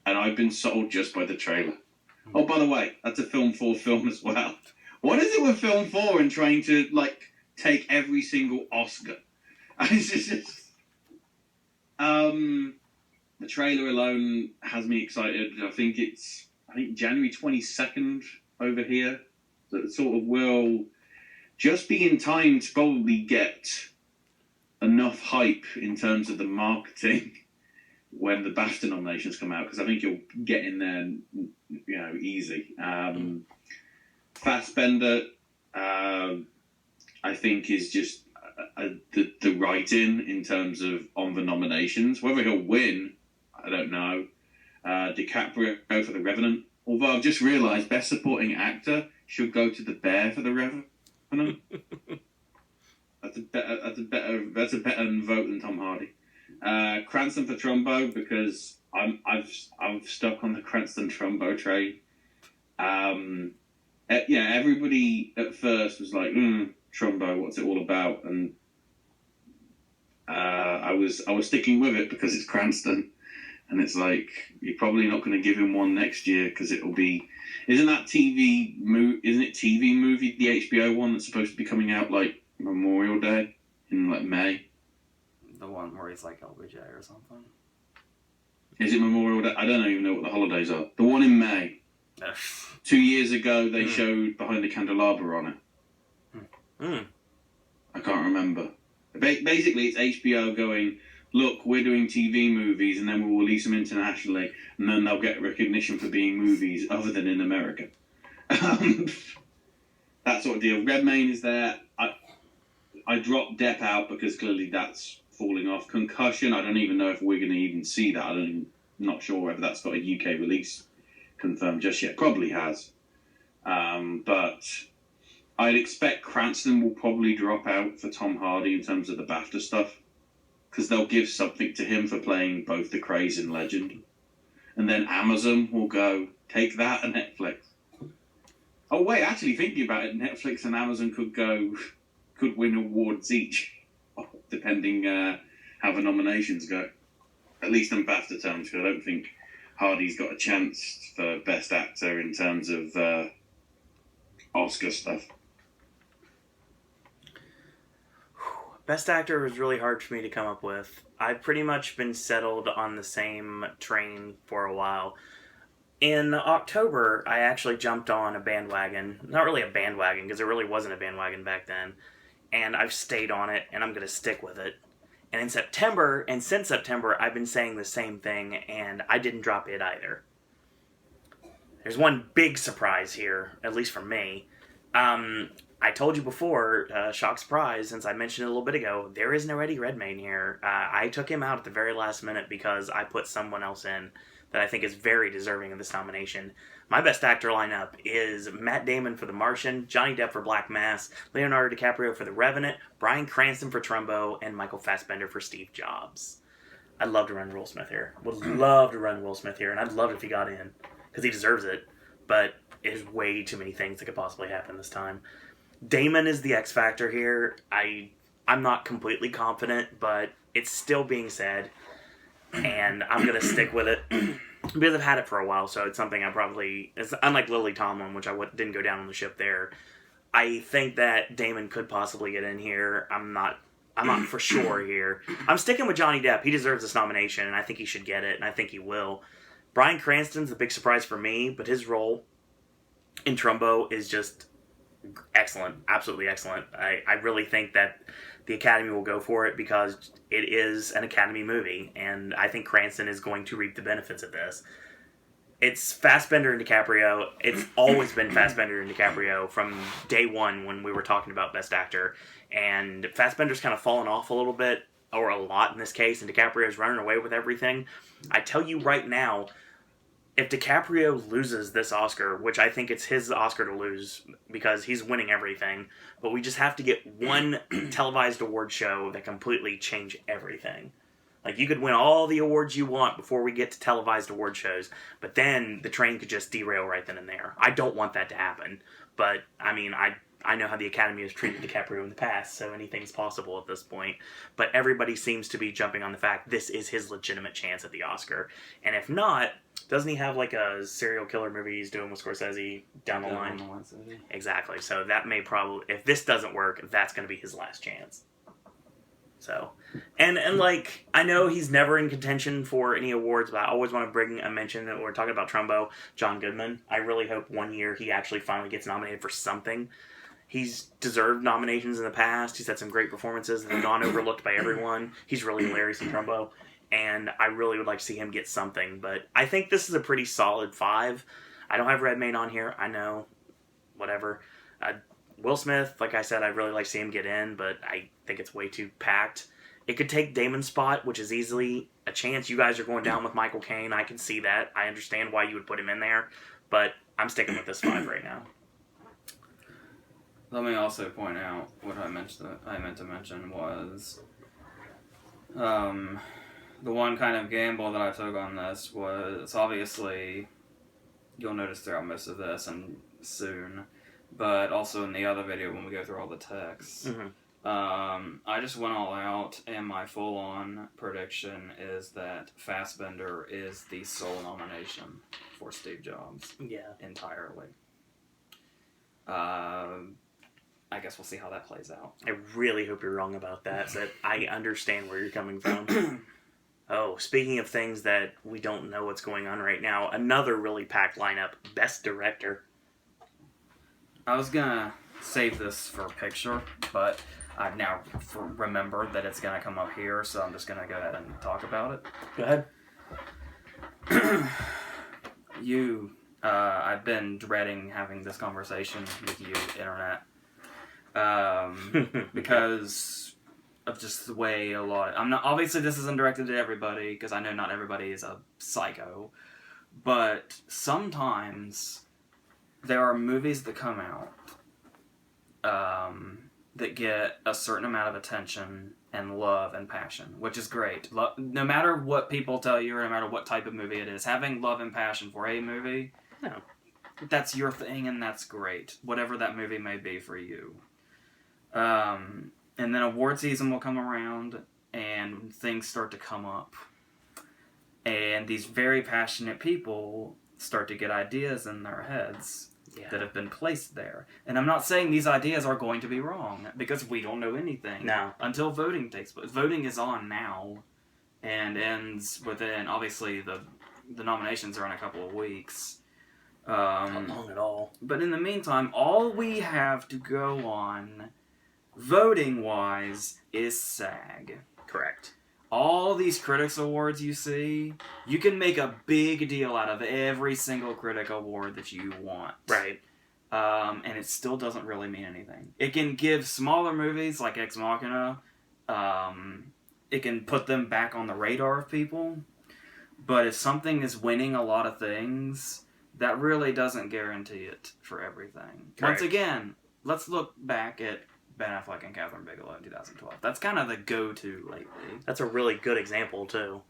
and I've been sold just by the trailer. Oh, by the way, that's a Film 4 film as well. What is it with Film 4 and trying to, take every single Oscar? It's just the trailer alone has me excited. I think January 22nd over here. So it sort of will just be in time to probably get enough hype in terms of the marketing when the BAFTA nominations come out, because I think you'll get in there, easy. Fassbender, I think, is just the writing in terms of on the nominations. Whether he'll win, I don't know. DiCaprio for The Revenant, although I've just realised Best Supporting Actor should go to The Bear for The Revenant. That's a better vote than Tom Hardy. Cranston for Trumbo, because I've stuck on the Cranston Trumbo train. Everybody at first was like, Trumbo, what's it all about? And I was sticking with it because it's Cranston, and it's like you're probably not going to give him one next year because it'll be. Isn't it TV movie, the HBO one that's supposed to be coming out Memorial Day in May? The one where he's like LBJ or something. Is it Memorial Day? I don't even know what the holidays are. The one in May. 2 years ago, they showed Behind the Candelabra on it. I can't remember. Basically, it's HBO going, look, we're doing TV movies, and then we'll release them internationally, and then they'll get recognition for being movies other than in America. That sort of deal. Redmayne is there. I dropped Depp out because clearly that's falling off. Concussion, I don't even know if we're going to even see that. I'm not sure whether that's got a UK release confirmed just yet. Probably has. But I'd expect Cranston will probably drop out for Tom Hardy in terms of the BAFTA stuff, because they'll give something to him for playing both the Craze and Legend. And then Amazon will go, take that and Netflix. Oh wait, actually thinking about it, Netflix and Amazon could win awards each, depending how the nominations go. At least in BAFTA terms, because I don't think Hardy's got a chance for Best Actor in terms of Oscar stuff. Best Actor was really hard for me to come up with. I've pretty much been settled on the same train for a while. In October, I actually jumped on a bandwagon. Not really a bandwagon, because it really wasn't a bandwagon back then. And I've stayed on it, and I'm going to stick with it. And in September, and since September, I've been saying the same thing, and I didn't drop it either. There's one big surprise here, at least for me. I told you before, shock surprise, since I mentioned it a little bit ago, there is no Eddie Redmayne here. I took him out at the very last minute because I put someone else in that I think is very deserving of this nomination. My Best Actor lineup is Matt Damon for The Martian, Johnny Depp for Black Mass, Leonardo DiCaprio for The Revenant, Bryan Cranston for Trumbo, and Michael Fassbender for Steve Jobs. I'd love to run Will Smith here. Would love to run Will Smith here, and I'd love it if he got in, because he deserves it. But there's way too many things that could possibly happen this time. Damon is the X factor here. I'm not completely confident, but it's still being said, and I'm going to stick with it because I've had it for a while, so it's something it's unlike Lily Tomlin, which didn't go down on the ship there. I think that Damon could possibly get in here. I'm not for sure here. I'm sticking with Johnny Depp. He deserves this nomination, and I think he should get it, and I think he will. Bryan Cranston's a big surprise for me, but his role in Trumbo is just excellent, absolutely excellent. I really think that the Academy will go for it because it is an Academy movie, and I think Cranston is going to reap the benefits of this. It's Fassbender and DiCaprio. It's always been Fassbender and DiCaprio from day one when we were talking about Best Actor, and Fassbender's kind of fallen off a little bit, or a lot in this case, and DiCaprio's running away with everything. I tell you right now, if DiCaprio loses this Oscar, which I think it's his Oscar to lose because he's winning everything, but we just have to get one televised award show that completely change everything. Like, you could win all the awards you want before we get to televised award shows, but then the train could just derail right then and there. I don't want that to happen, but, I mean, I know how the Academy has treated DiCaprio in the past, so anything's possible at this point. But everybody seems to be jumping on the fact this is his legitimate chance at the Oscar. And if not, doesn't he have like a serial killer movie he's doing with Scorsese down the line? Exactly. So that may probably, if this doesn't work, that's going to be his last chance. So, and like, I know he's never in contention for any awards, but I always want to bring a mention that we're talking about Trumbo, John Goodman. I really hope one year he actually finally gets nominated for something. He's deserved nominations in the past. He's had some great performances that have gone overlooked by everyone. He's really hilarious in Trumbo, and I really would like to see him get something. But I think this is a pretty solid 5. I don't have Redmayne on here. I know, whatever. Will Smith, like I said, I'd really like to see him get in, but I think it's way too packed. It could take Damon's spot, which is easily a chance. You guys are going down with Michael Caine. I can see that. I understand why you would put him in there, but I'm sticking with this 5 right now. Let me also point out what I meant to mention was the one kind of gamble that I took on this was, obviously, you'll notice throughout most of this and soon, but also in the other video when we go through all the texts. Mm-hmm. I just went all out, and my full-on prediction is that Fassbender is the sole nomination for Steve Jobs. Yeah. Entirely. I guess we'll see how that plays out. I really hope you're wrong about that, but I understand where you're coming from. Oh, speaking of things that we don't know what's going on right now, another really packed lineup, Best Director. I was going to save this for a picture, but I've now remembered that it's going to come up here, so I'm just going to go ahead and talk about it. Go ahead. I've been dreading having this conversation with you, Internet. Because of just the way obviously this isn't directed to everybody, because I know not everybody is a psycho, but sometimes there are movies that come out that get a certain amount of attention and love and passion, which is great. No matter what people tell you, or no matter what type of movie it is, having love and passion for a movie, that's your thing, and that's great, whatever that movie may be for you. And then award season will come around, and things start to come up. And these very passionate people start to get ideas in their heads that have been placed there. And I'm not saying these ideas are going to be wrong, because we don't know anything until voting takes place. Voting is on now and ends within, obviously, the nominations are in a couple of weeks. Not long at all. But in the meantime, all we have to go on, voting-wise, is SAG. Correct. All these Critics Awards you see, you can make a big deal out of every single Critic Award that you want. Right. And it still doesn't really mean anything. It can give smaller movies like Ex Machina, it can put them back on the radar of people, but if something is winning a lot of things, that really doesn't guarantee it for everything. Correct. Once again, let's look back at Ben Affleck and Catherine Bigelow in 2012. That's kind of the go-to lately. That's a really good example, too.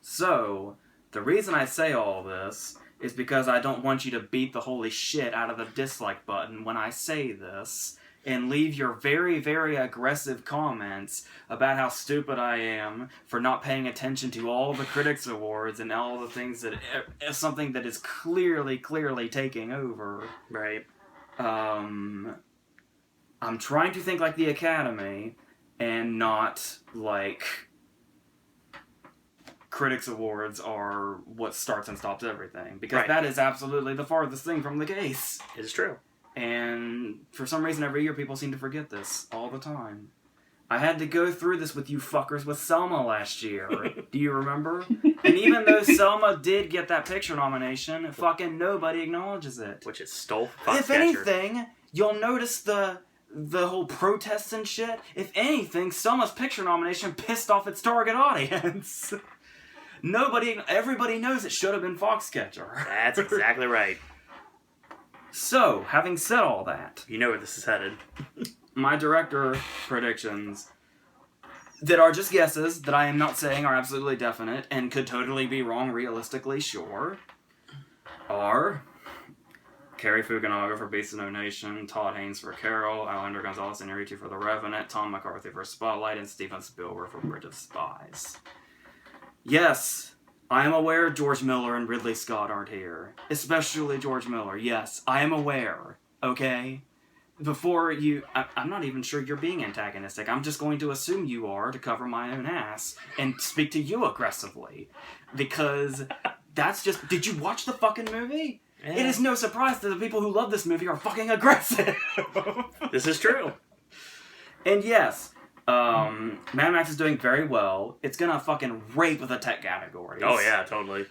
So, the reason I say all this is because I don't want you to beat the holy shit out of the dislike button when I say this, and leave your very, very aggressive comments about how stupid I am for not paying attention to all the Critics Awards and all the things that... something that is clearly taking over. Right. I'm trying to think like the Academy, and not like Critics Awards are what starts and stops everything. Because that is absolutely the farthest thing from the case. It's true. And for some reason every year people seem to forget this all the time. I had to go through this with you fuckers with Selma last year. Do you remember? And even though Selma did get that picture nomination, fucking nobody acknowledges it. Which is stole If anything, you'll notice the whole protests and shit. If anything, Selma's picture nomination pissed off its target audience. Everybody knows it should have been Foxcatcher. That's exactly right. So, having said all that, you know where this is headed. My director predictions, that are just guesses, that I am not saying are absolutely definite, and could totally be wrong realistically, sure, are Cary Fukunaga for Beasts of No Nation, Todd Haynes for Carol, Alejandro Gonzalez Inarritu for The Revenant, Tom McCarthy for Spotlight, and Steven Spielberg for Bridge of Spies. Yes, I am aware George Miller and Ridley Scott aren't here. Especially George Miller. Yes, I am aware. Okay? Before you... I'm not even sure you're being antagonistic. I'm just going to assume you are to cover my own ass and speak to you aggressively. Because that's just... Did you watch the fucking movie? Yeah. It is no surprise that the people who love this movie are fucking aggressive. This is true. And yes... Mad Max is doing very well. It's gonna fucking rape the tech categories. Oh yeah, totally.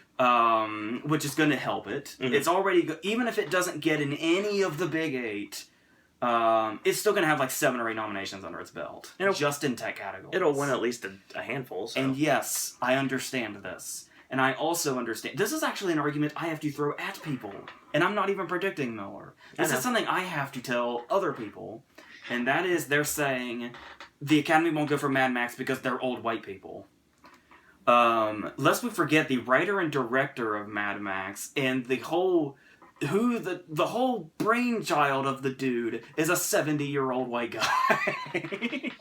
Which is gonna help it. Mm-hmm. It's already even if it doesn't get in any of the big 8, it's still gonna have like 7 or 8 nominations under its belt, just in tech categories. It'll win at least a handful. So. And yes, I understand this, and I also understand this is actually an argument I have to throw at people, and I'm not even predicting Miller. This is something I have to tell other people, and that is they're saying. The Academy won't go for Mad Max because they're old white people. Lest we forget, the writer and director of Mad Max and the whole brainchild of the dude is a 70-year-old white guy.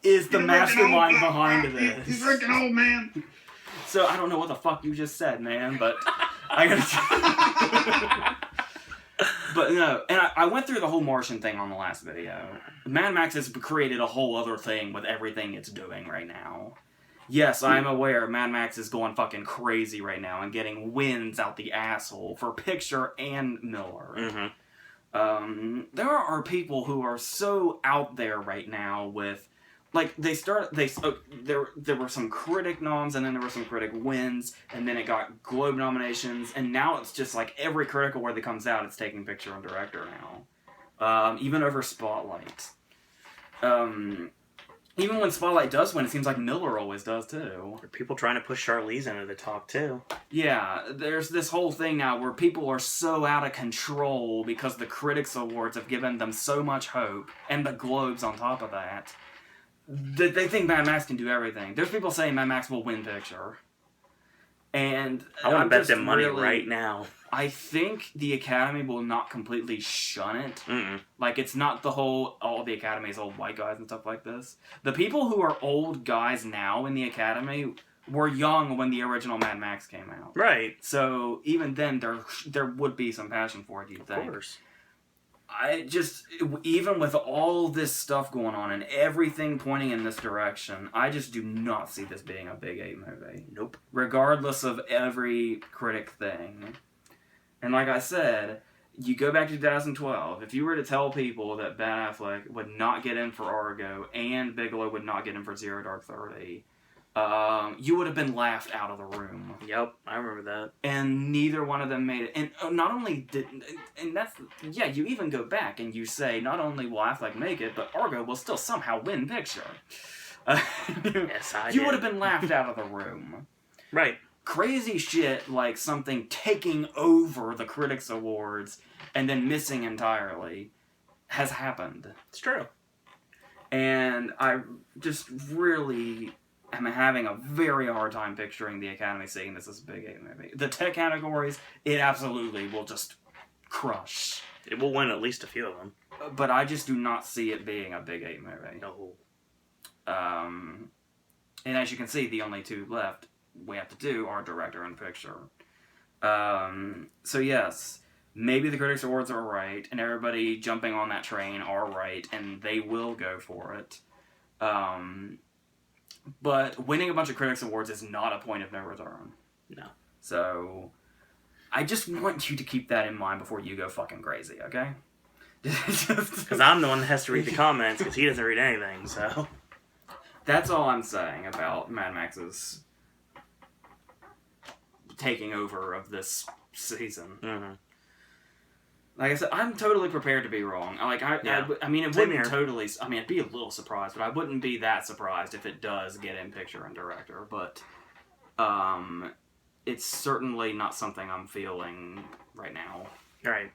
Is the mastermind behind this. He's freaking old, man. So I don't know what the fuck you just said, man, but I gotta... But no, and I went through the whole Martian thing on the last video. Mad Max has created a whole other thing with everything it's doing right now. Yes, I'm aware Mad Max is going fucking crazy right now and getting wins out the asshole for Picture and Miller. Mm-hmm. There are people who are so out there right now with... Like, there were some critic noms, and then there were some critic wins, and then it got Globe nominations, and now it's just like every critic award that comes out, it's taking picture and director now. Even over Spotlight. Even when Spotlight does win, it seems like Miller always does, too. There are people trying to push Charlize into the top, too. Yeah, there's this whole thing now where people are so out of control because the Critics Awards have given them so much hope, and the Globes on top of that, that they think Mad Max can do everything. There's people saying Mad Max will win Picture. And I want to bet them money right now. I think the Academy will not completely shun it. Mm-mm. Like, it's not the whole, all the Academy is old white guys and stuff like this. The people who are old guys now in the Academy were young when the original Mad Max came out. Right. So even then, there would be some passion for it, you'd think. Of course. Even with all this stuff going on and everything pointing in this direction, I just do not see this being a Big 8 movie. Nope. Regardless of every critic thing. And like I said, you go back to 2012, if you were to tell people that Ben Affleck would not get in for Argo and Bigelow would not get in for Zero Dark 30, you would have been laughed out of the room. Yep, I remember that. And neither one of them made it. And not only did... And that's... Yeah, you even go back and you say, not only will Affleck make it, but Argo will still somehow win picture. Yes, I did. You would have been laughed out of the room. Right. Crazy shit like something taking over the Critics' Awards and then missing entirely has happened. It's true. And I just really... I'm having a very hard time picturing the Academy seeing this as a Big 8 movie. The tech categories, it absolutely will just crush. It will win at least a few of them. But I just do not see it being a Big 8 movie. No. And as you can see, the only two left we have to do are director and picture. So yes, maybe the Critics' Awards are right, and everybody jumping on that train are right, and they will go for it. But winning a bunch of Critics' Awards is not a point of no return. No. So, I just want you to keep that in mind before you go fucking crazy, okay? Because I'm the one that has to read the comments, because he doesn't read anything, so... That's all I'm saying about Mad Max's taking over of this season. Mm-hmm. Like I said, I'm totally prepared to be wrong. Like I mean, it Same wouldn't here. totally. I mean, I'd be a little surprised, but I wouldn't be that surprised if it does get in picture and director. But, it's certainly not something I'm feeling right now. Right.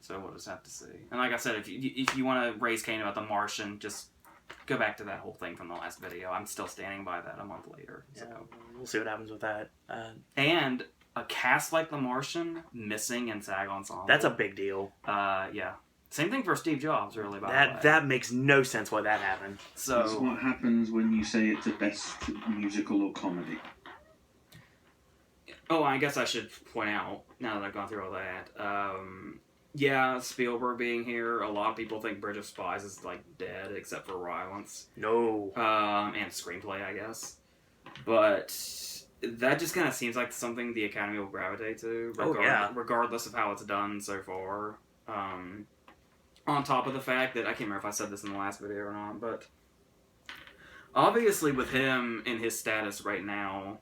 So we'll just have to see. And like I said, if you want to raise Cain about The Martian, just go back to that whole thing from the last video. I'm still standing by that a month later. So. Yeah, we'll see what happens with that. And a cast like The Martian missing in SAG Ensemble. That's a big deal. Yeah. Same thing for Steve Jobs, really, by the way. That makes no sense why that happened. That's So, what happens when you say it's a best musical or comedy. I guess I should point out, now that I've gone through all that, yeah, Spielberg being here, a lot of people think Bridge of Spies is, like, dead, except for Rylance. No. And Screenplay, I guess. But that just kind of seems like something the Academy will gravitate to, regardless of how it's done so far. On top of the fact that, I can't remember if I said this in the last video or not, but obviously with him in his status right now,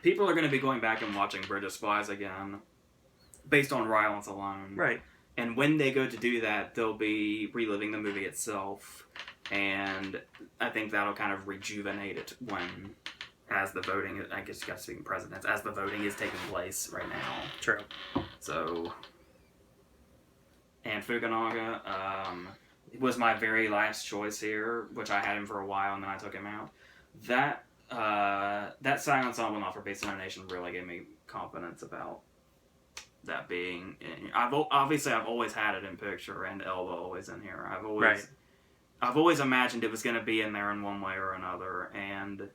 people are going to be going back and watching Bridge of Spies again, based on Rylance alone. Right. And when they go to do that, they'll be reliving the movie itself, and I think that'll kind of rejuvenate it when... as the voting, I guess you got to speak in precedence, as the voting is taking place right now. True. So, and Fukunaga was my very last choice here, which I had him for a while and then I took him out. That SAG Ensemble not for Based on Nation really gave me confidence about that being in. I've always had it in picture and Elba always in here. I've always imagined it was going to be in there in one way or another, and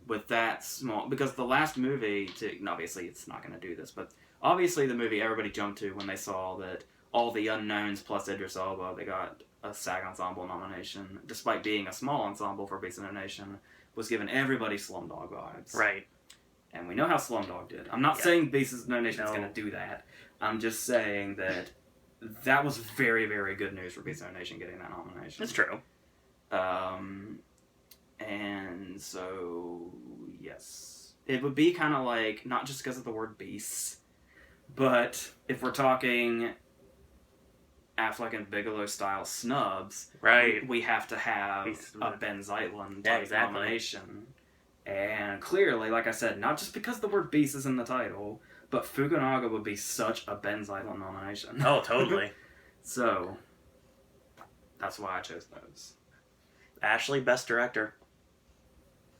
with that small, because the last movie, obviously it's not going to do this, but obviously the movie everybody jumped to when they saw that all the unknowns plus Idris Elba, they got a SAG Ensemble nomination, despite being a small ensemble for Beast in a Nation, was giving everybody Slumdog vibes. Right. And we know how Slumdog did. I'm not saying Beast in a Nation is going to do that. I'm just saying that that was very, very good news for Beast in a Nation getting that nomination. It's true. And so, yes. It would be kind of like, not just because of the word beasts, but if we're talking Affleck and Bigelow style snubs, right, we have to have a Ben Zeitlin type nomination. And clearly, like I said, not just because the word beast is in the title, but Fukunaga would be such a Ben Zeitlin nomination. Oh, totally. So, that's why I chose those. Ashley, Best Director.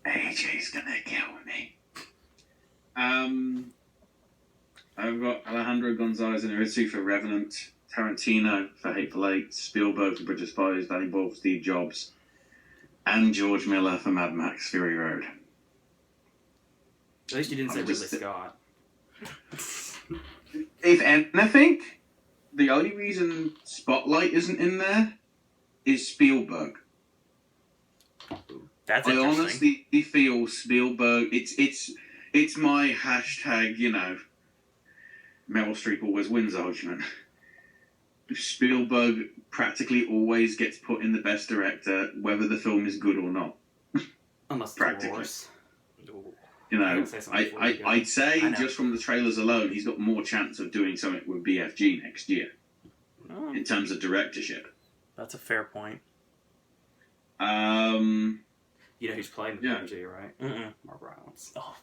AJ's gonna kill me. I've got Alejandro Gonzalez Inarritu for Revenant, Tarantino for Hateful Eight, Spielberg for Bridge of Spies, Danny Boyle for Steve Jobs, and George Miller for Mad Max Fury Road. At least you didn't say I'm Ridley just- Scott. If anything, the only reason Spotlight isn't in there is Spielberg. That's I interesting. honestly feel Spielberg. It's my hashtag. Meryl Streep always wins argument. Spielberg practically always gets put in the best director, whether the film is good or not. Unless it's Practically. Wars. You I'm know, gonna say something before you go. I'd say I know. just from the trailers alone, he's got more chance of doing something with BFG next year Oh, in terms of directorship. that's a fair point. You know who's playing Yeah. BFG, right? Mm-mm. Mark Rylance. Oh,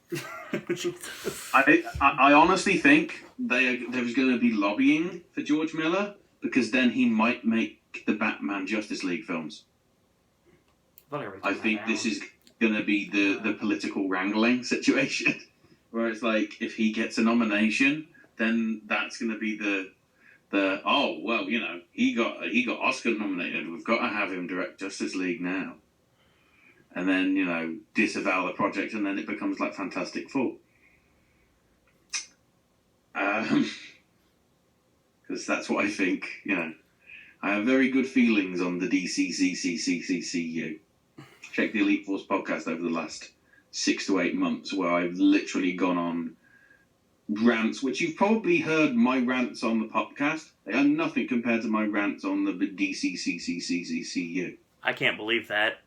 Jesus. I honestly think there's going to be lobbying for George Miller because then he might make the Batman Justice League films. I think this is going to be the political wrangling situation where it's like if he gets a nomination, then that's going to be the oh well, he got Oscar nominated. We've got to have him direct Justice League now, and then disavow the project, and then it becomes like Fantastic Four. Because that's what I think. I have very good feelings on the DCCCCCCU. Check the Elite Force podcast over the last 6 to 8 months, where I've literally gone on rants, which you've probably heard my rants on the podcast. They are nothing compared to my rants on the DCCCCCCU. I can't believe that.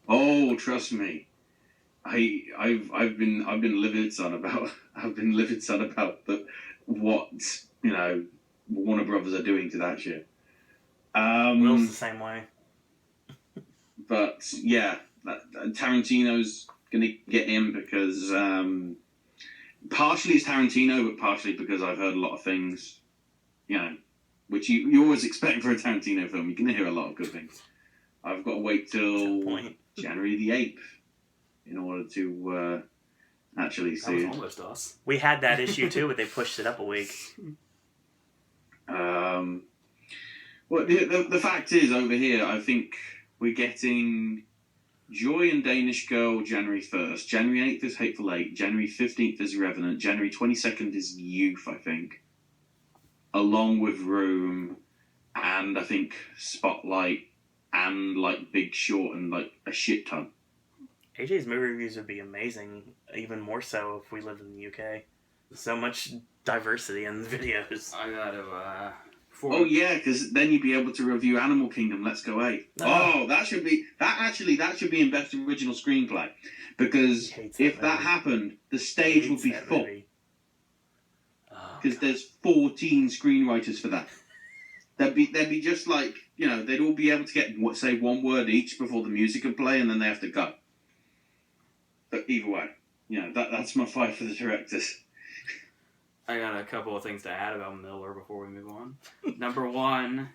Oh, trust me. I've been livid son about what Warner Brothers are doing to that shit. Will's the same way. But yeah, Tarantino's gonna get in because partially it's Tarantino, but partially because I've heard a lot of things, which you always expect for a Tarantino film. You can hear a lot of good things. I've got to wait till January the 8th in order to actually That see was it. almost us. We had that issue too, but they pushed it up a week. Well, the fact is, over here, I think we're getting Joy and Danish Girl January 1st. January 8th is Hateful Eight. January 15th is Revenant. January 22nd is Youth, I think. Along with Room and, I think, Spotlight and, Big Short and, a shit ton. AJ's movie reviews would be amazing, even more so if we lived in the UK. So much diversity in the videos. I gotta, Oh yeah, because then you'd be able to review Animal Kingdom. Let's Go 8. Oh, that should be in Best Original Screenplay, because if that happened, the stage would be full. Because there's 14 screenwriters for that. They'd be just they'd all be able to get say one word each before the music would play, and then they have to go. But either way, that's my fight for the directors. I got a couple of things to add about Miller before we move on. Number one,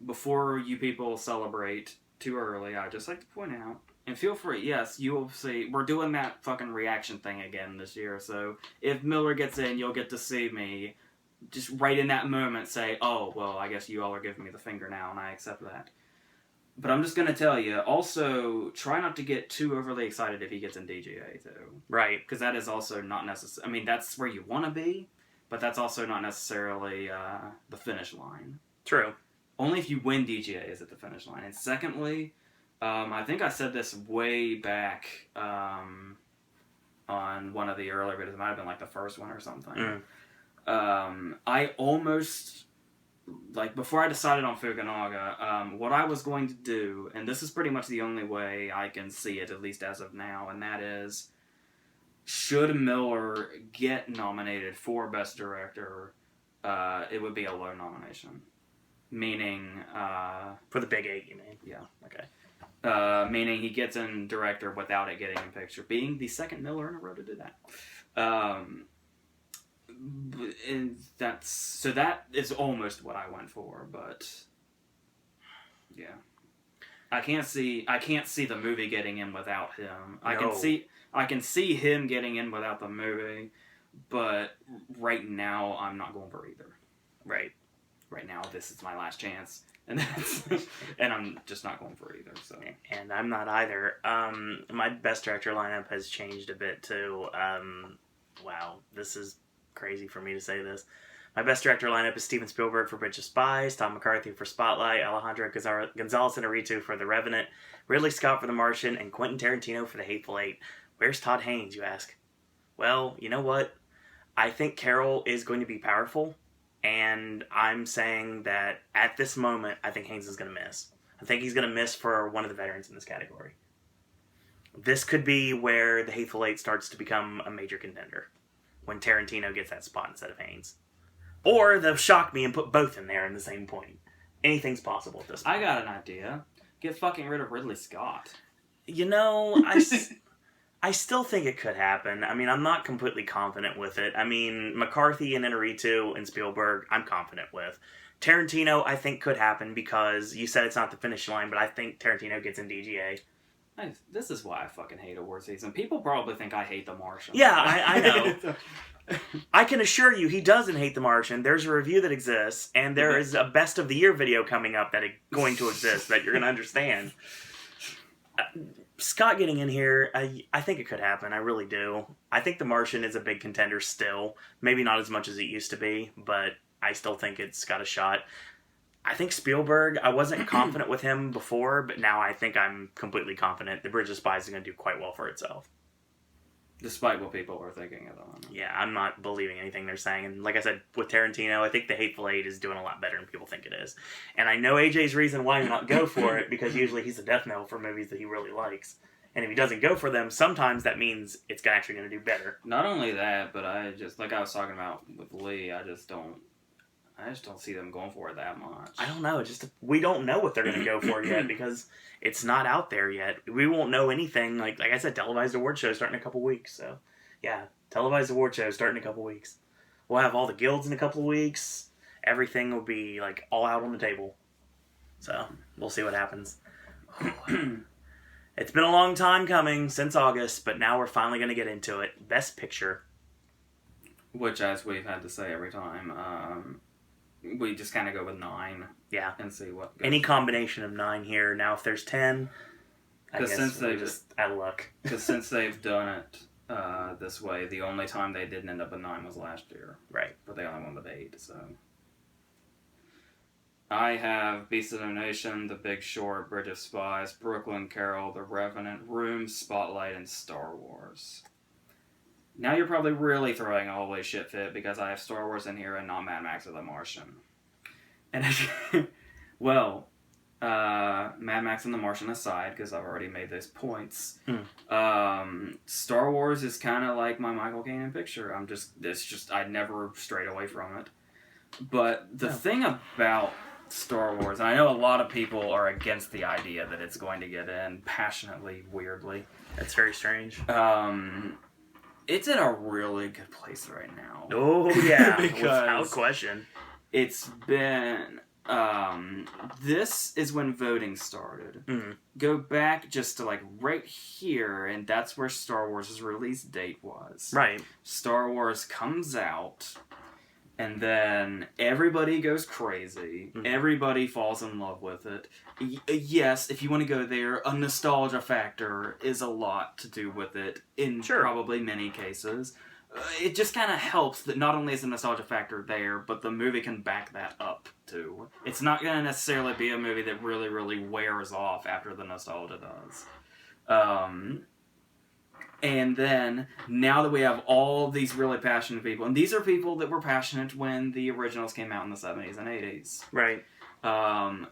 before you people celebrate too early, I'd just like to point out, and feel free, yes, you will see, we're doing that fucking reaction thing again this year, so if Miller gets in, you'll get to see me just right in that moment say, oh, well, I guess you all are giving me the finger now, and I accept that. But I'm just going to tell you, also, try not to get too overly excited if he gets in DGA, too. Right. Because that is also not necessary. I mean, that's where you want to be, but that's also not necessarily the finish line. True. Only if you win DGA is it the finish line. And secondly, I think I said this way back on one of the earlier videos. It might have been the first one or something. I almost... before I decided on Fukunaga, what I was going to do, and this is pretty much the only way I can see it, at least as of now, and that is, should Miller get nominated for Best Director, it would be a low nomination. Meaning... for the Big 8, you mean? Yeah. Okay. Meaning he gets in Director without it getting in Picture, being the second Miller in a row to do that. And that is almost what I went for, but yeah, I can't see the movie getting in without him. No. I can see him getting in without the movie, but right now I'm not going for either. Right. Right now, this is my last chance. And and I'm just not going for either. So, and I'm not either. My best director lineup has changed a bit too. Wow, this is crazy for me to say this. My best director lineup is Steven Spielberg for Bridge of Spies, Tom McCarthy for Spotlight, Alejandro Gonzalez Inarritu for The Revenant, Ridley Scott for The Martian, and Quentin Tarantino for The Hateful Eight. Where's Todd Haynes, you ask? Well, you know what? I think Carol is going to be powerful, and I'm saying that at this moment, I think Haynes is going to miss. I think he's going to miss for one of the veterans in this category. This could be where The Hateful Eight starts to become a major contender, when Tarantino gets that spot instead of Haynes. Or they'll shock me and put both in there in the same point. Anything's possible at this point. I got an idea. Get fucking rid of Ridley Scott. You know, I still think it could happen. I mean, I'm not completely confident with it. I mean, McCarthy and Inarritu and Spielberg, I'm confident with. Tarantino, I think could happen because you said it's not the finish line, but I think Tarantino gets in DGA. This is why I fucking hate award season. People probably think I hate The Martian. Yeah, I know. I can assure you he doesn't hate The Martian. There's a review that exists, and there is a best of the year video coming up that is going to exist that you're going to understand. Scott getting in here, I think it could happen. I really do. I think The Martian is a big contender still. Maybe not as much as it used to be, but I still think it's got a shot. I think Spielberg, I wasn't confident with him before, but now I think I'm completely confident The Bridge of Spies is going to do quite well for itself. Despite what people are thinking of them. Yeah, I'm not believing anything they're saying. And like I said, with Tarantino, I think The Hateful Eight is doing a lot better than people think it is. And I know AJ's reason why not go for it, because usually he's a death knell for movies that he really likes. And if he doesn't go for them, sometimes that means it's actually going to do better. Not only that, but I just, like I was talking about with Lee, I just don't see them going for it that much. I don't know. We don't know what they're going to go for yet because it's not out there yet. We won't know anything. Like I said, televised award show starting in a couple weeks. So, yeah, televised award show starting in a couple weeks. We'll have all the guilds in a couple of weeks. Everything will be like all out on the table. So we'll see what happens. It's been a long time coming since August, but now we're finally going to get into it. Best Picture. Which, as we've had to say every time, we just kind of go with 9. Yeah. And see what goes. Any combination of 9 here. Now, if there's 10, I guess since we're just out of luck. Because since they've done it this way, the only time they didn't end up with 9 was last year. Right. But they only won with 8, so... I have Beast of No Nation, The Big Short, Bridge of Spies, Brooklyn Carol, The Revenant, Room, Spotlight, and Star Wars. Now you're probably really throwing all the way shit fit because I have Star Wars in here and not Mad Max or The Martian. And well, Mad Max and The Martian aside, because I've already made those points. Star Wars is kind of like my Michael Caine picture. I never strayed away from it. But the thing about Star Wars, and I know a lot of people are against the idea that it's going to get in passionately, weirdly. That's very strange. It's in a really good place right now. Oh, yeah. Without question. It's been... this is when voting started. Mm-hmm. Go back just to like right here, and that's where Star Wars' release date was. Right. Star Wars comes out, and then everybody goes crazy. Mm-hmm. Everybody falls in love with it. Yes, if you want to go there, a nostalgia factor is a lot to do with it in probably many cases. It just kind of helps that not only is the nostalgia factor there, but the movie can back that up, too. It's not going to necessarily be a movie that really, really wears off after the nostalgia does. And then, now that we have all these really passionate people, and these are people that were passionate when the originals came out in the 70s and 80s. Right.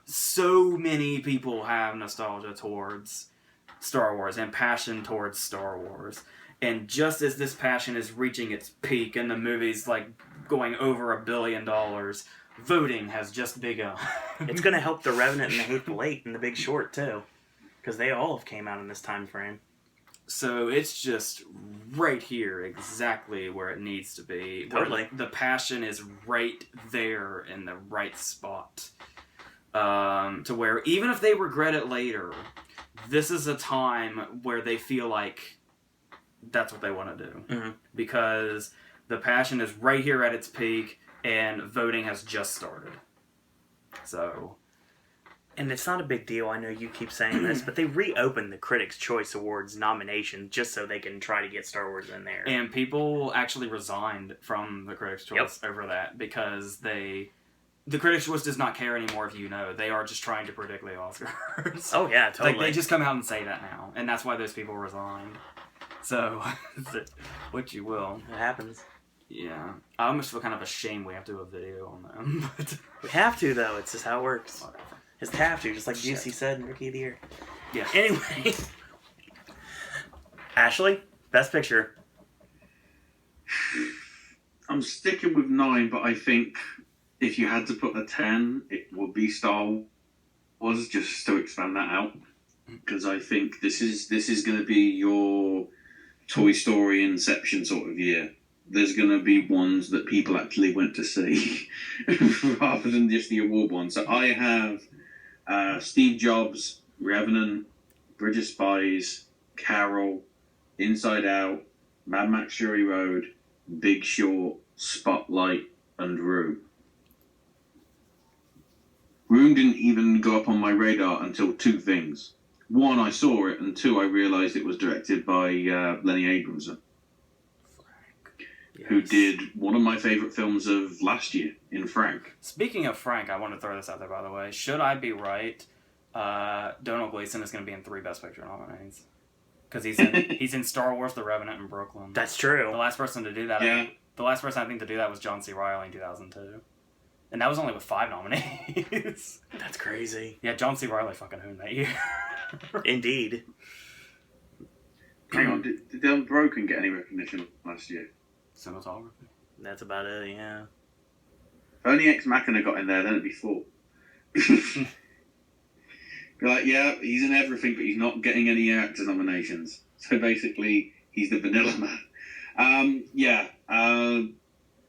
So many people have nostalgia towards Star Wars and passion towards Star Wars. And just as this passion is reaching its peak and the movie's like going over $1 billion, voting has just begun. It's going to help The Revenant and The Hateful Eight and The Big Short, too. Because they all have came out in this time frame. So it's just right here, exactly where it needs to be. Totally. The passion is right there in the right spot. To where even if they regret it later, this is a time where they feel like that's what they want to do. Mm-hmm. Because the passion is right here at its peak, and voting has just started. So, And it's not a big deal, I know you keep saying this, but they reopened the Critics' Choice Awards nomination just so they can try to get Star Wars in there. And people actually resigned from the Critics' Choice over that because the Critics' Choice does not care anymore if you know. They are just trying to predict the Oscars. Oh, yeah, totally. Like, they just come out and say that now, and that's why those people resigned. So, what you will. It happens. Yeah. I almost feel kind of ashamed we have to do a video on them. But we have to, though. It's just how it works. Whatever. Just have to, just like Juicy said in Rookie of the Year. Yeah. Anyway. Ashley, Best Picture. I'm sticking with 9, but I think if you had to put a 10, it would be Star Wars, just to expand that out. Because I think this is going to be your Toy Story, Inception sort of year. There's going to be ones that people actually went to see rather than just the award ones. So I have Steve Jobs, Revenant, Bridge of Spies, Carol, Inside Out, Mad Max Fury Road, Big Short, Spotlight, and Room. Room didn't even go up on my radar until 2 things. 1, I saw it, and 2, I realised it was directed by Lenny Abramson, who did one of my favourite films of last year, in Frank. Speaking of Frank, I want to throw this out there, by the way. Should I be right? Donald Gleason is going to be in 3 Best Picture nominees. Because he's in Star Wars, The Revenant, and Brooklyn. That's true. The last person to do that, the last person I think to do that was John C. Reilly in 2002. And that was only with 5 nominees. That's crazy. Yeah, John C. Reilly fucking hooned that year. Indeed. Hang on, did Dylan Broken get any recognition last year? Cinematography. That's about it, yeah. If only Ex Machina got in there, then it'd be 4. Be like, yeah, he's in everything, but he's not getting any actor nominations. So basically, he's the vanilla man.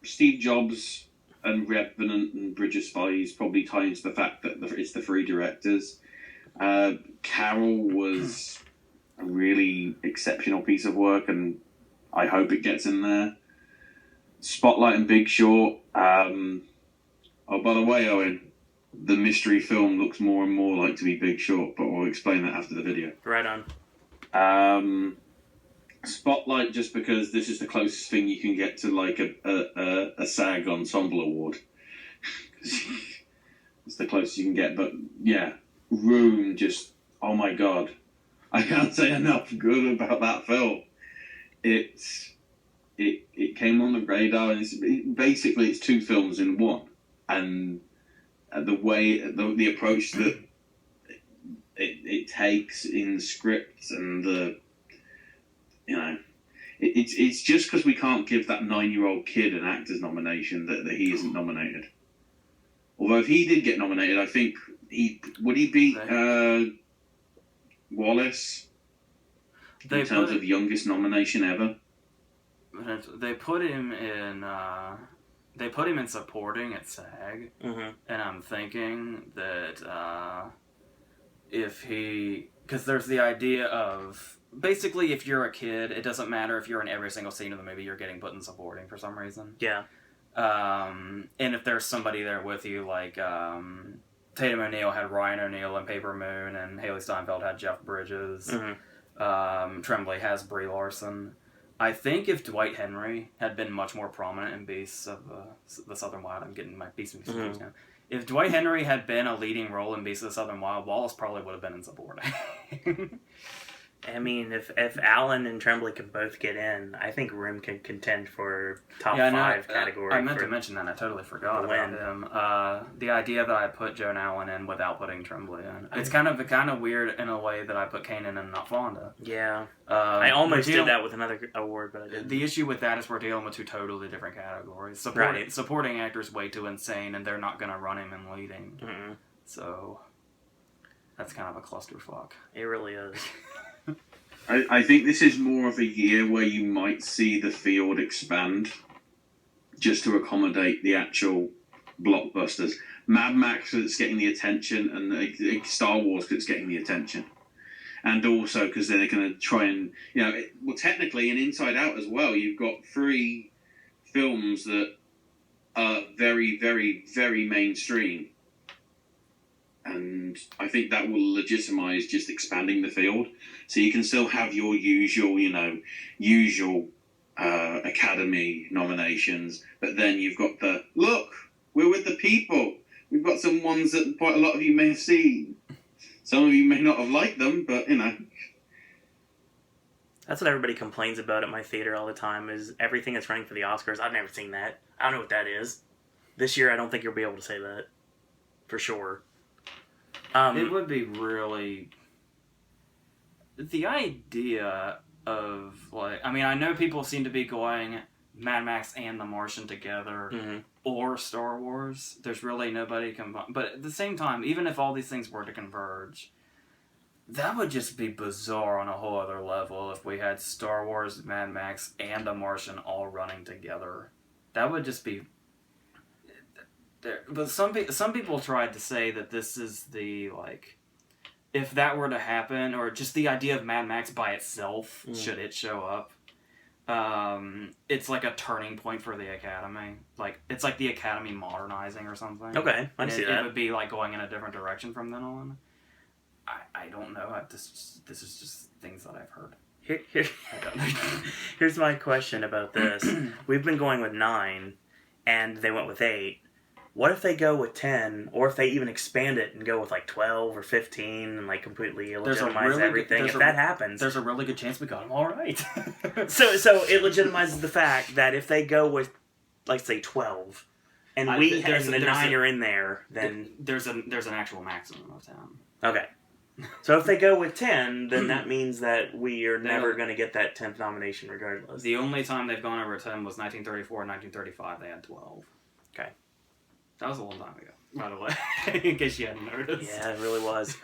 Steve Jobs and Revenant and Bridge of Spies probably tie into the fact that it's the 3 directors. Carol was a really exceptional piece of work, and I hope it gets in there. Spotlight and Big Short. Oh, by the way, Owen, the mystery film looks more and more like to be Big Short, but we'll explain that after the video. Right on. Spotlight, just because this is the closest thing you can get to like a SAG Ensemble Award. It's the closest you can get, but yeah, Room, just, oh my god. I can't say enough good about that film. It came on the radar, and basically it's 2 films in one, and the way the approach that it takes in scripts and the it's just because we can't give that 9-year-old kid an actor's nomination that he isn't nominated. Although if he did get nominated, I think would he beat Wallace in terms of youngest nomination ever. They put him in. They put him in supporting at SAG, and I'm thinking that because there's the idea of basically if you're a kid, it doesn't matter if you're in every single scene of the movie, you're getting put in supporting for some reason. Yeah. And if there's somebody there with you, like Tatum O'Neal had Ryan O'Neal in Paper Moon, and Haley Steinfeld had Jeff Bridges. Tremblay has Brie Larson. I think if Dwight Henry had been much more prominent in Beasts of the Southern Wild, I'm getting my Beasts of the Southern Wild. If Dwight Henry had been a leading role in Beasts of the Southern Wild, Wallace probably would have been in supporting. I mean, if Allen and Tremblay could both get in, I think Room could contend for top 5 category. I meant to mention that. I totally forgot about him. The idea that I put Joan Allen in without putting Tremblay in. It's kind of weird in a way that I put Kanan and not Fonda. Yeah. I almost did that with another award, but I didn't. The issue with that is we're dealing with 2 totally different categories. Supporting actor's way too insane, and they're not going to run him in leading. So that's kind of a clusterfuck. It really is. I think this is more of a year where you might see the field expand just to accommodate the actual blockbusters. Mad Max, because it's getting the attention, and Star Wars, because it's getting the attention. And also because they're going to try and, technically in Inside Out as well, you've got 3 films that are very, very, very mainstream. And I think that will legitimize just expanding the field. So you can still have your usual Academy nominations, but then you've got look, we're with the people. We've got some ones that quite a lot of you may have seen. Some of you may not have liked them, but That's what everybody complains about at my theater all the time, is everything that's running for the Oscars. I've never seen that. I don't know what that is. This year, I don't think you'll be able to say that. For sure. It would be really... The idea of, I know people seem to be going Mad Max and The Martian together, or Star Wars. There's really nobody combined. But at the same time, even if all these things were to converge, that would just be bizarre on a whole other level if we had Star Wars, Mad Max, and The Martian all running together. That would just be... But some people tried to say that this is the, if that were to happen, or just the idea of Mad Max by itself, should it show up, it's like a turning point for the Academy. It's like the Academy modernizing or something. Okay, I see that. It would be going in a different direction from then on. I don't know. This is just things that I've heard. Here's my question about this. We've been going with 9, and they went with 8. What if they go with 10, or if they even expand it and go with 12 or 15 and completely legitimize everything? If that happens, there's a really good chance we got them all right. so it legitimizes the fact that if they go with, say 12, and the 9 are in there, then there's an actual maximum of 10. Okay. So if they go with 10, then that means that we are never going to get that 10th nomination regardless. The only time they've gone over 10 was 1934 and 1935. They had 12. Okay. That was a long time ago, by the way, in case you hadn't noticed. Yeah, it really was.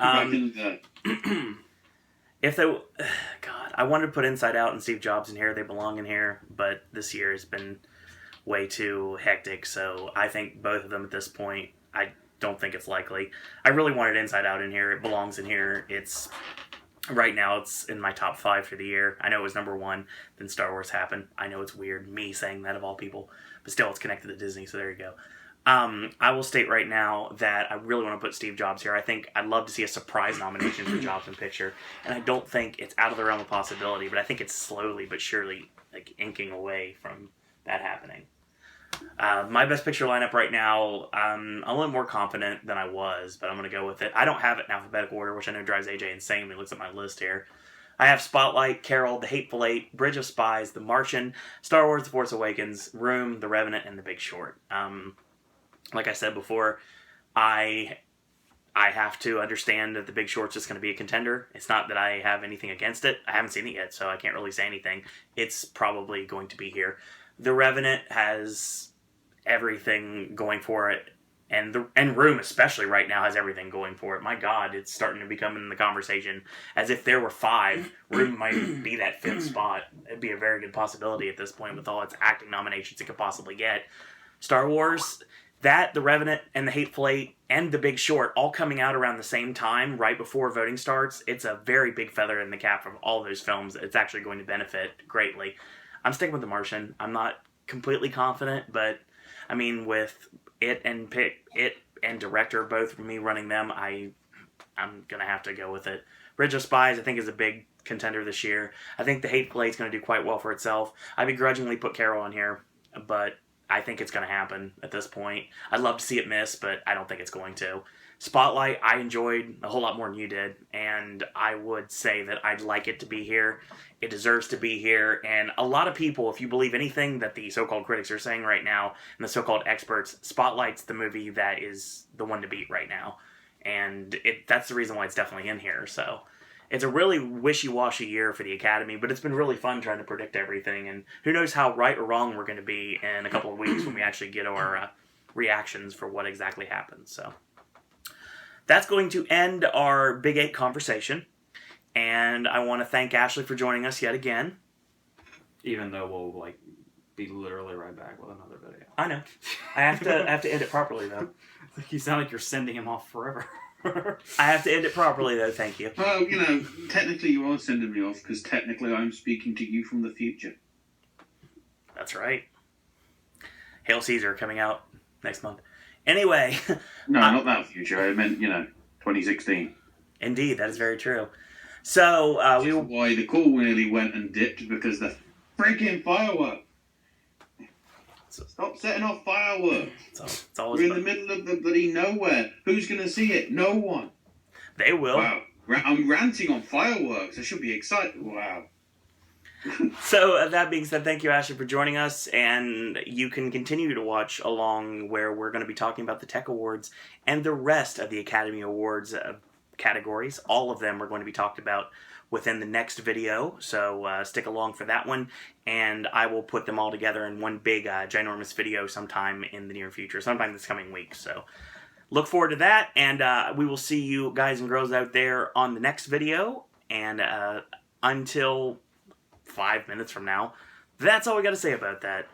If they... God, I wanted to put Inside Out and Steve Jobs in here. They belong in here, but this year has been way too hectic, so I think both of them at this point, I don't think it's likely. I really wanted Inside Out in here. It belongs in here. Right now, it's in my top 5 for the year. I know it was number 1, then Star Wars happened. I know it's weird, me saying that of all people, but still, it's connected to Disney, so there you go. I will state right now that I really want to put Steve Jobs here. I think I'd love to see a surprise nomination for Jobs in Picture, and I don't think it's out of the realm of possibility, but I think it's slowly but surely inking away from that happening. My Best Picture lineup right now, I'm a little more confident than I was, but I'm going to go with it. I don't have it in alphabetical order, which I know drives AJ insane when he looks at my list here. I have Spotlight, Carol, The Hateful Eight, Bridge of Spies, The Martian, Star Wars The Force Awakens, Room, The Revenant, and The Big Short. Like I said before, I have to understand that The Big Short's just going to be a contender. It's not that I have anything against it. I haven't seen it yet, so I can't really say anything. It's probably going to be here. The Revenant has everything going for it, and Room especially right now has everything going for it. My God, it's starting to become in the conversation as if there were 5. Room might be that 5th spot. It'd be a very good possibility at this point with all its acting nominations it could possibly get. Star Wars... The Revenant, and The Hateful Eight, and The Big Short all coming out around the same time, right before voting starts. It's a very big feather in the cap of all those films. It's actually going to benefit greatly. I'm sticking with The Martian. I'm not completely confident, but, with it and director, both me running them, I'm going to have to go with it. Bridge of Spies, I think, is a big contender this year. I think The Hateful Eight is going to do quite well for itself. I begrudgingly put Carol on here, but... I think it's going to happen at this point. I'd love to see it miss, but I don't think it's going to. Spotlight, I enjoyed a whole lot more than you did, and I would say that I'd like it to be here. It deserves to be here, and a lot of people, if you believe anything that the so-called critics are saying right now, and the so-called experts, Spotlight's the movie that is the one to beat right now, and that's the reason why it's definitely in here, so... It's a really wishy-washy year for the Academy, but it's been really fun trying to predict everything, and who knows how right or wrong we're going to be in a couple of weeks when we actually get our reactions for what exactly happened. So that's going to end our Big 8 conversation, and I want to thank Ashley for joining us yet again. Even though we'll be literally right back with another video. I know. I have to end it properly though. You sound like you're sending him off forever. I have to end it properly, though, thank you. Well, technically you are sending me off, because technically I'm speaking to you from the future. That's right. Hail Caesar coming out next month. Anyway. No, not that future. I meant, 2016. Indeed, that is very true. So Which is why the call nearly went and dipped, because the freaking fireworks. Stop setting off fireworks. It's always We're in the middle of the bloody nowhere. Who's going to see it? No one. They will. Wow. I'm ranting on fireworks. I should be excited. Wow. So, that being said, thank you, Ashley, for joining us, and you can continue to watch along where we're going to be talking about the Tech Awards and the rest of the Academy Awards categories. All of them are going to be talked about within the next video, so stick along for that one, and I will put them all together in one big, ginormous video sometime in the near future, sometime this coming week, so look forward to that, and we will see you guys and girls out there on the next video, and until 5 minutes from now, that's all we got to say about that.